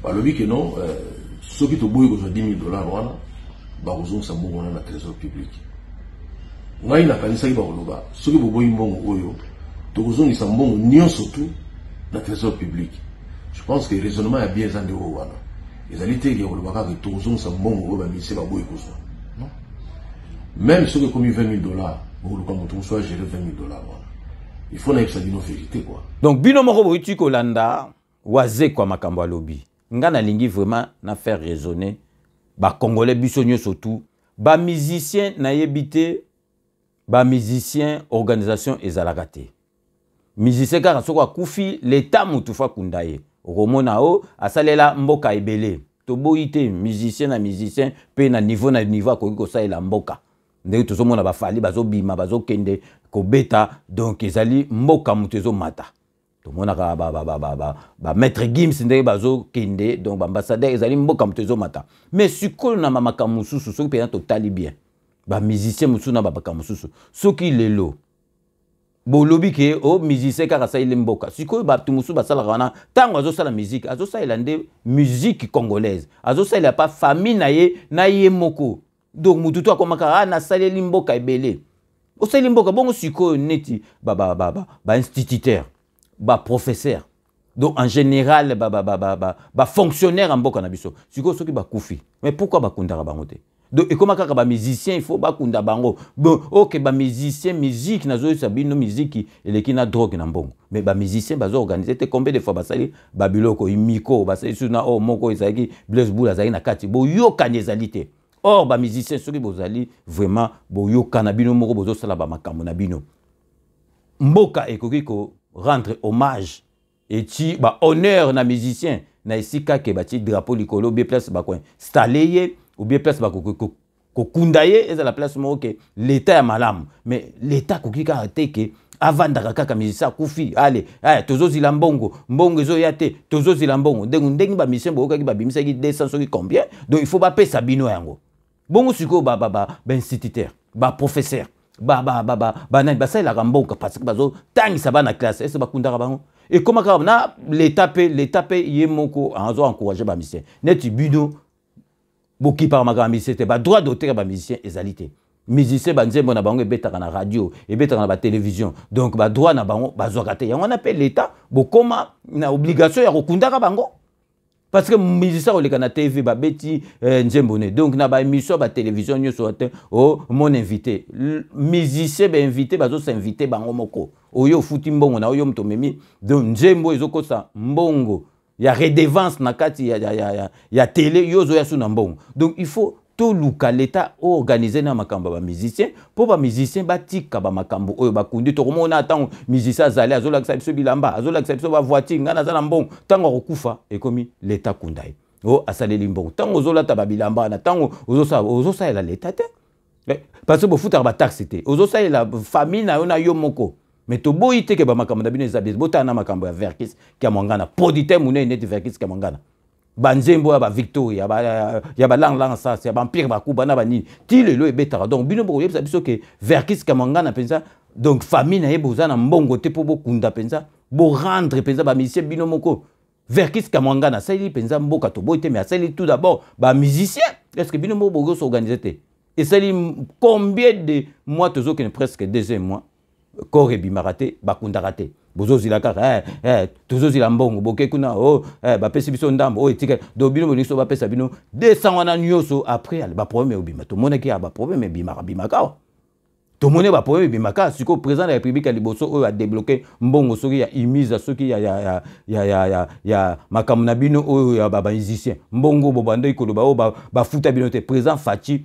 Ba lobi que non ceux qui te boyent que 10 000 $, voilà, bah vous ça bon on a trésor public. Moi il n'a pas dit ça il va rouler. Ceux qui vous boyent bon oyo, to vous ils sont bon nion surtout la trésor public. Je pense que le raisonnement est bien en dehors voilà. Les alités qui ont le bagage que to vous sont bon oyo bah mais c'est pas boyé que ça. Non. Même ceux qui ont commis 20 000 $, vous le comme tout soit gérer 20 000 $, voilà. Il faut n'avoir ça d'une vérité quoi. Donc bino moko boiti kolanda waze kwa makambo ya lobby. Nga na lingi vraiment na faire raisonner ba congolais bisonyo surtout ba musicien na yebité ba musicien organisation ezalakate musicien kaka soko akufi l'état mutufa kundaye romona o asalela mboka ebele to boyite musicien na musicien pe na niveau akoki kosalela mboka ndenge tozomona bafali bazobima bazokende kobeta donc ezali mboka mutu ezomata. Tout le monde a maître Gims ndenge bazo kende donc ambassadeur ezali mboka mtezo mata mais sikoyo na mamaka mususu soki pe totali bien ba musicien mususu na babaka mususu soki lelo bolobi ke o musicien kaka sa ile mboka sikoyo ba tumusu basala wana tango azo sala musique azo sala nde musique congolaise azo sala pas famille na ye moko donc mututu akomaka na saleli mboka ebele o sala mboka bongo sikoyo neti ba instituteur ba professeur donc en général ba fonctionnaire en mboka na biso siko soki ba kufi mais pourquoi ba kundara bango te donc et comment kaka ba musicien il faut ba kunda bango bon OK ba musicien musique nazo sabino musique eleki na drogue na mbongo mais ba musicien bazo organiser te combien de fois basali ba biloko imiko basali suna o moko ezaki Blaise Boula zali na kati bo yokani ezalité or ba musicien soki bozali vraiment bo yokana bino moko bozo sala ba makambo na bino mboka ekoki ko rendre hommage et ti ba honneur na musicien na isika ke ba ti drapeau likolo bien place ba coin staleye ou bien place ba ko kundaye eza la place mo ke l'état ya malamu mais l'état ko kika teke avanda kaka musicien kufi allez tozo zila mbongo ezo yate tozo zila mbongo ndengi ba musicien bo ka ki ba bimisa ki 200 soki combien donc il faut ba pesa bino yango bongo siko ba instituteur ba professeur nani basala kamboka parce que bazo tangisa bana classe est-ce bakundaka bango et comment na l'état pe yemoko azo encourager ba musicien neti bino boki par maga musicien te ba droit d'auteur ba musicien ezalité musicien banzembo na bango ebetaka na radio ebetaka na ba télévision donc ba droit na bango bazwaka te yango on appelle l'état bokoma na obligation ya kokundaka bango. Parce que musicien oleka na TV ba beti nzembone donc na ba émission ba télévision nyoso te o mon invité musicien ba invité bazo s'inviter bango moko oyo futi mbongo na oyo mtomemi donc nzembo ezoko sa mbongo ya redevance na kati ya télé yozo ya suna mbongo donc il faut tout luka l'état organiser na makambo ba musicien pour ba musicien batika ba makambo oyo bakundi to komona tango musicien azali azolakisa biso bilamba azolakisa biso ba voiture ngana za na mbongo tango akufa ekomi l'état kundai o asaleli mbongo tango ozolata ba bilamba na tango ozosa la l'état te parce que bo futa ba taxe te ozosa la famille na yo na yo moko mais to boyi te ke ba makambo na bino ezabis botana makambo ya Verkis ki amongana podite mune net Verkis ki amongana banzembo ya ba Victoria ya ba lang ça c'est ba empire ba kuba na ba ni ti lelo ebetaka donc bino boko yebisa biso ke Verkis kamangana penza donc famille na yeboza na mbongo te po bokunda penza bo rendre penza ba musicien bino moko Verkis kamangana sali penza mboka to boite mais sali tout d'abord ba musicien est-ce que bino moko s'organiser te et sali combien de mois tozo que presque 2 mois corps ebimaraté bakunda raté bozozila kaka tozozila mbongo boke kuna bapesi biso ndambo oyo etika do bino boniso bapesa bino 200 wana nyonso après baproblème obima tomonaki ya baproblème ebimaka awa tomone baproblème ebimaka sikoyo président de la république ya liboso oyo adébloqué mbongo soki ya imisa soki ya makambo na bino oyo ya bamusicien mbongo bobandaki koloba oyo bafuta bino te président Faci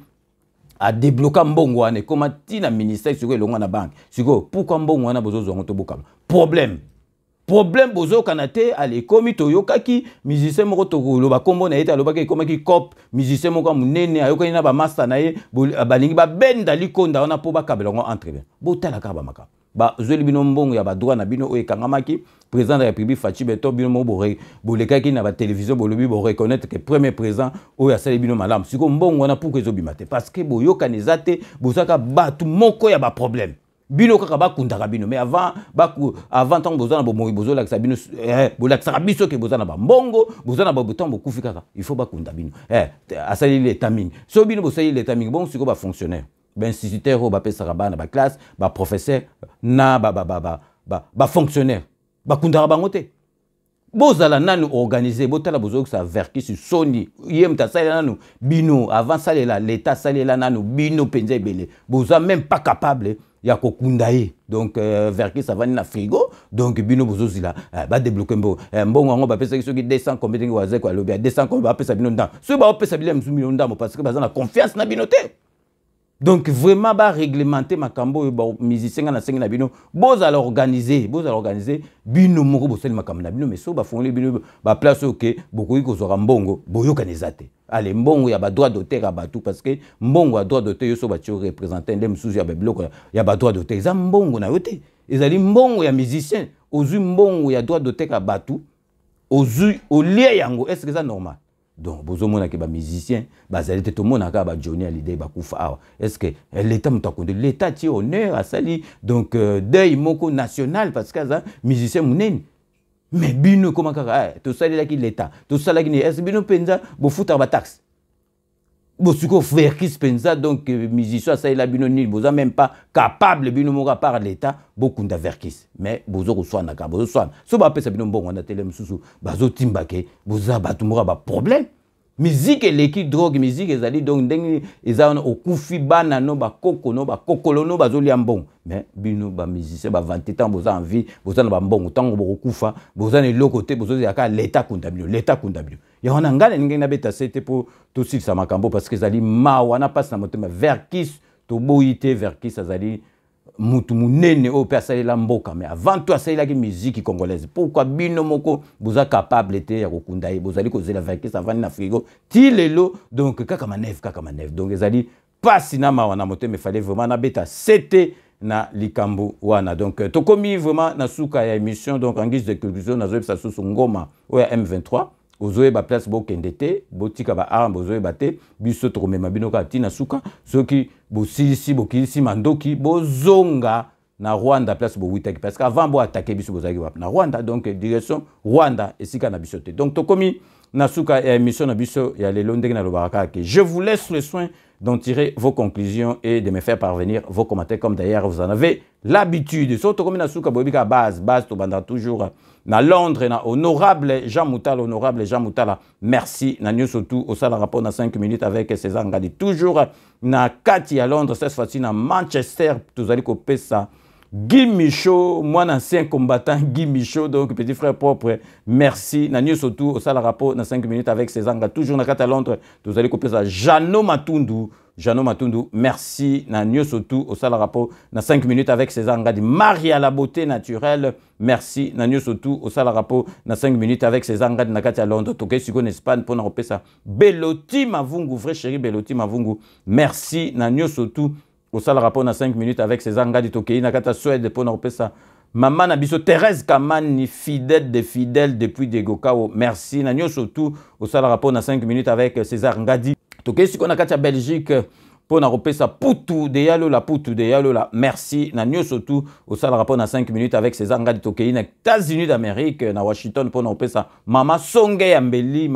a débloqué mbongo wana ekoma ntina ministère sikoyo elongwa na banque sikoyo pourquoi mbongo wana bozozwa yango tobokama problème bozokana te ale ekomi toyokaki musicien moko tokoloba kombo na ye te alobaki ekomaki cop musicien moko monene ayokani na bamaster na ye balingi babenda likonda wana mpo bakabela yango entre bien botala kaka bamakambo bazweli bino mbongo ya badroit na bino oyo ekangamaki président de la république Faci beto bino mo bolekaki na batelevizio bolobi boreconnaître que premier président oyo asali bino malamu sikoyo mbongo wana pourquoi ezobima te parce que boyokani eza te bozaka bato moko ya baproblème bino kaka bakundaka bino mais avant tant bozana bomoyi bozolakisa bino bolakisaka biso ke bozana bambongo bozana babutan bokufi kaka il faut bakunda bino asali l'état mingi so bino bosali l'état mingi bon sikoyo bafonctionnaire bainstituteur oyo bapesaka bana baklasse baprofesseur na bafonctionnaire bakundaka bango te bozala nanu organisé botala bozokisa verkisi soni ye mutu asalela nanu bino avant salela l'état salela nanu bino mpenza ebele boza même pas capable ya kokunda ye donc verkis avandi na frigo donc bino bozozila badébloqué mbongo yango bapesaki soki 200 combien ndenge wazeko alobi ya 200 combien bapesa bino ndambo soki baopesa bile mosusu bino ndambo parce que baza na confiance na bino te donc vraiment baréglementé makambo oyo musicien nga na sengi na bino bozala organiser bino moko bosali makambo na bino mais so bafongoli bino baplace oyo ke bokoki kozwaka mbongo boyokani eza te ale mbongo ya badroit d'auteur ya bato parce que mbongo ya droit d'auteur yo so batio représenter nde mosusu ya babiloko ya badroit d'auteur eza mbongo na yo te ezali mbongo ya musicien ozwi mbongo ya droit d'auteur ya bato ozwi olie yango est ce que eza normal donc bozomona ke bamusicien bazali te tomonaka bajohnny hallyday bakufa awa est ce que l'état moto akonde l'état tie honneur asali donc deuil moko national parce que aza musicien monene mais bino koma kaka tosalelaki l'état tosalaki ni est ce bino mpenza bofutaka bataxe bosiko verkis mpenza donc musicien asalela bino nini boza même pas capable bino moko par l'état bokunda verkis mais bozokoswanaka bozoswana so bapesa bino mbongo na tele mosusu bazotimbake boza bato moko baproblème musique eleki drogue musique ezali donc ndenge eza wana okufi bana no bakoko no bakokolo no bazolia mbongo mais bino bamusicien bavante ntango boza en vie boza na bambongo ntango bokokufa boza na eloko te bozozalaka l'état kunda bino ya wana ngana ndenge nabeta se te mpo tosilisa makambo parce que ezali mawa na mpasi na motema verkis toboyi te verkis azali mutu munene oyo mpe asalela mboka mais avant to asalelaki musique congolaise pourquoi bino moko boza capable te ya kokunda ye bozali kozela verkis avandi na frigo ti lelo donc kaka maneve donc ezali mpasi na mawa na motema efale vraiment nabeta sete na likambo wana donc tokomi vraiment na suka ya émission donc en guise de conclusion nazoyebisa susu ngoma oyo ya M23 ozoyeba place bokende te botika baarme bozoyeba te biso tokomema bino kaka ntina suka soki bosilisi bokilisi mandoki bozonga na Rwanda place bowitaki parce qu'avant boatake biso bozalaki wapi na Rwanda donc direction Rwanda esika na biso te donc tokomi na suka ya émission na biso ya lelo ndenge nalobaka kaka je vous laisse le soin d'en tirer vos conclusions et de me faire parvenir vos commentaires comme d'ailleurs vous en avez l'habitude. Surtout comme na suka bobika base to banda toujours na Londres na honorable Jean Moutala. Merci na nyo surtout au sala rapport na 5 minutes avec César Ngadi toujours na Kati à Londres cette fois-ci na Manchester tous allez copier ça. Guy Michaud, moi ancien combattant Guy Michaud, donc petit frère propre, merci. Nanyo surtout au sala rapport dans 5 minutes avec César Ngadi toujours na Kati à Londres tous allez copier ça. Jano Matundu, merci. Nanyo surtout au sala rapport dans 5 minutes avec César Ngadi. Marie à la beauté naturelle, merci. Nanyo surtout au sala rapport dans 5 minutes avec César Ngadi na Kati à Londres. Toké Sigo Espagne pour na copier ça. Beloti Mavungu, vrai chéri Beloti Mavungu, merci. Nanyo surtout au sala rapport na 5 minutes avec César Ngadi Tokei na Kata Suède pour na copier ça. Maman Nabiso Thérèse Kamani, fidèle des fidèles depuis Degokao, merci. Nanyo surtout au sala rapport na 5 minutes avec César Ngadi. Tokei Sigo na Kata Belgique pour na copier ça. Poutou de Yalo la, merci. Nanyo surtout au sala rapport na 5 minutes avec César Ngadi Tokei na États-Unis d'Amérique na Washington pour na copier ça. Maman Songe Ambeli,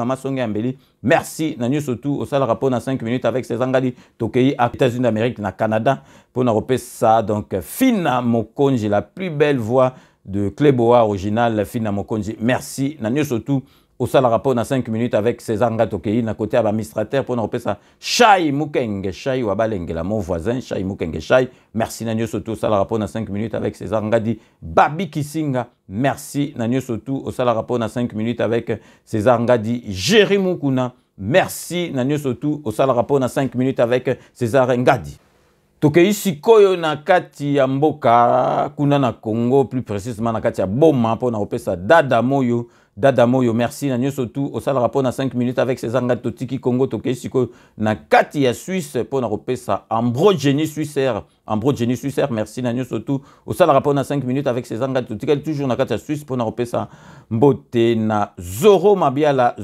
merci. Nanyo surtout au sala rapport na 5 minutes avec César Ngadi Tokei à États-Unis d'Amérique na Canada pour na copier ça. Donc Fina Mokonji, la plus belle voix de Cléboa original Fina Mokonji. Merci. Nanyo surtout au sala rapport na 5 minutes avec César Ngatokei na côté administrateur pour nous repérer ça. Chai Mukenge Chai Wabalengela mon voisin Chai Mukenge Chai. Merci Nanyo surtout au sala rapport na 5 minutes avec César Ngadi Babi Kisinga. Merci Nanyo surtout au sala rapport na 5 minutes avec César Ngadi Jerry Mukuna. Merci Nanyo surtout au sala rapport na 5 minutes avec César Ngadi. Tokei sikoyo na kati ya mboka kuna na Congo, plus précisément na kati ya Boma pour na opesa Dada Moyo, merci na nyoso tout au sala rapport na 5 minutes avec César Ngadi Totiki Congo. Tokei sikoyo na kati ya Suisse pour na opesa Ambrogénie Suissaire, merci na nyoso tout au sala rapport na 5 minutes avec César Ngadi Totiki toujours na kati ya Suisse pour na opesa Mbote na Zoro Mabiala,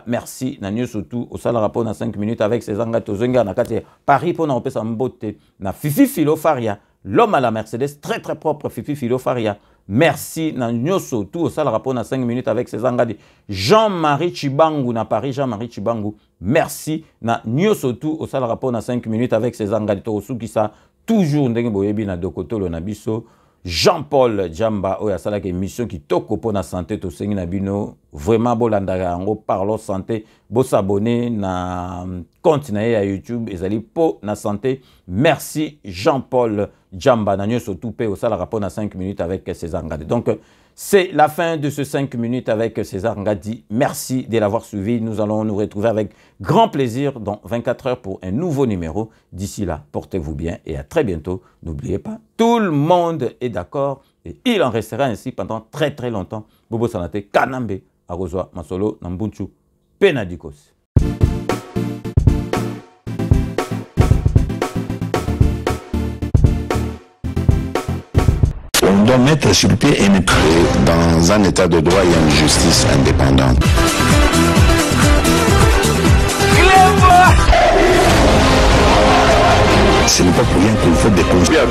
merci na nyoso tout au sala rapport na 5 minutes avec César Ngadi Tozenga na kati ya Paris pour na opesa Mbote na Fifi Filofaria, l'homme à la Mercedes, très très propre Fifi Filofaria. Merci na nyoso tout au sale rapport na 5 minutes avec César Ngadi. Jean-Marie Chibangu na Paris, Jean-Marie Chibangu. Merci na nyoso tout au sale rapport na 5 minutes avec César Ngadi. Tosuki sa toujours ndenge boyebi na dokotolo na biso. Jean-Paul Djamba oya sala ke mission qui toko pour na santé to sengi na bino vraiment bolandaka ngo parlons santé bo s'abonner na compte na ya YouTube ezali po na santé. Merci Jean-Paul Djamba na nyoso tout pe au sala rapport na 5 minutes avec César Ngadi. Donc c'est la fin de ce 5 minutes avec César Ngadi. Merci de l'avoir suivi. Nous allons nous retrouver avec grand plaisir dans 24 heures pour un nouveau numéro. D'ici là, portez-vous bien et à très bientôt. N'oubliez pas, tout le monde est d'accord et il en restera ainsi pendant très très longtemps. Bobo Sanate, Kanambe, Arozwa, Masolo, Nambunchu, Penadikos. On doit mettre sur pied et mettre dans un état de droit et une justice indépendante. Ce n'est pas pour rien qu'il faut des causes. C'est vrai,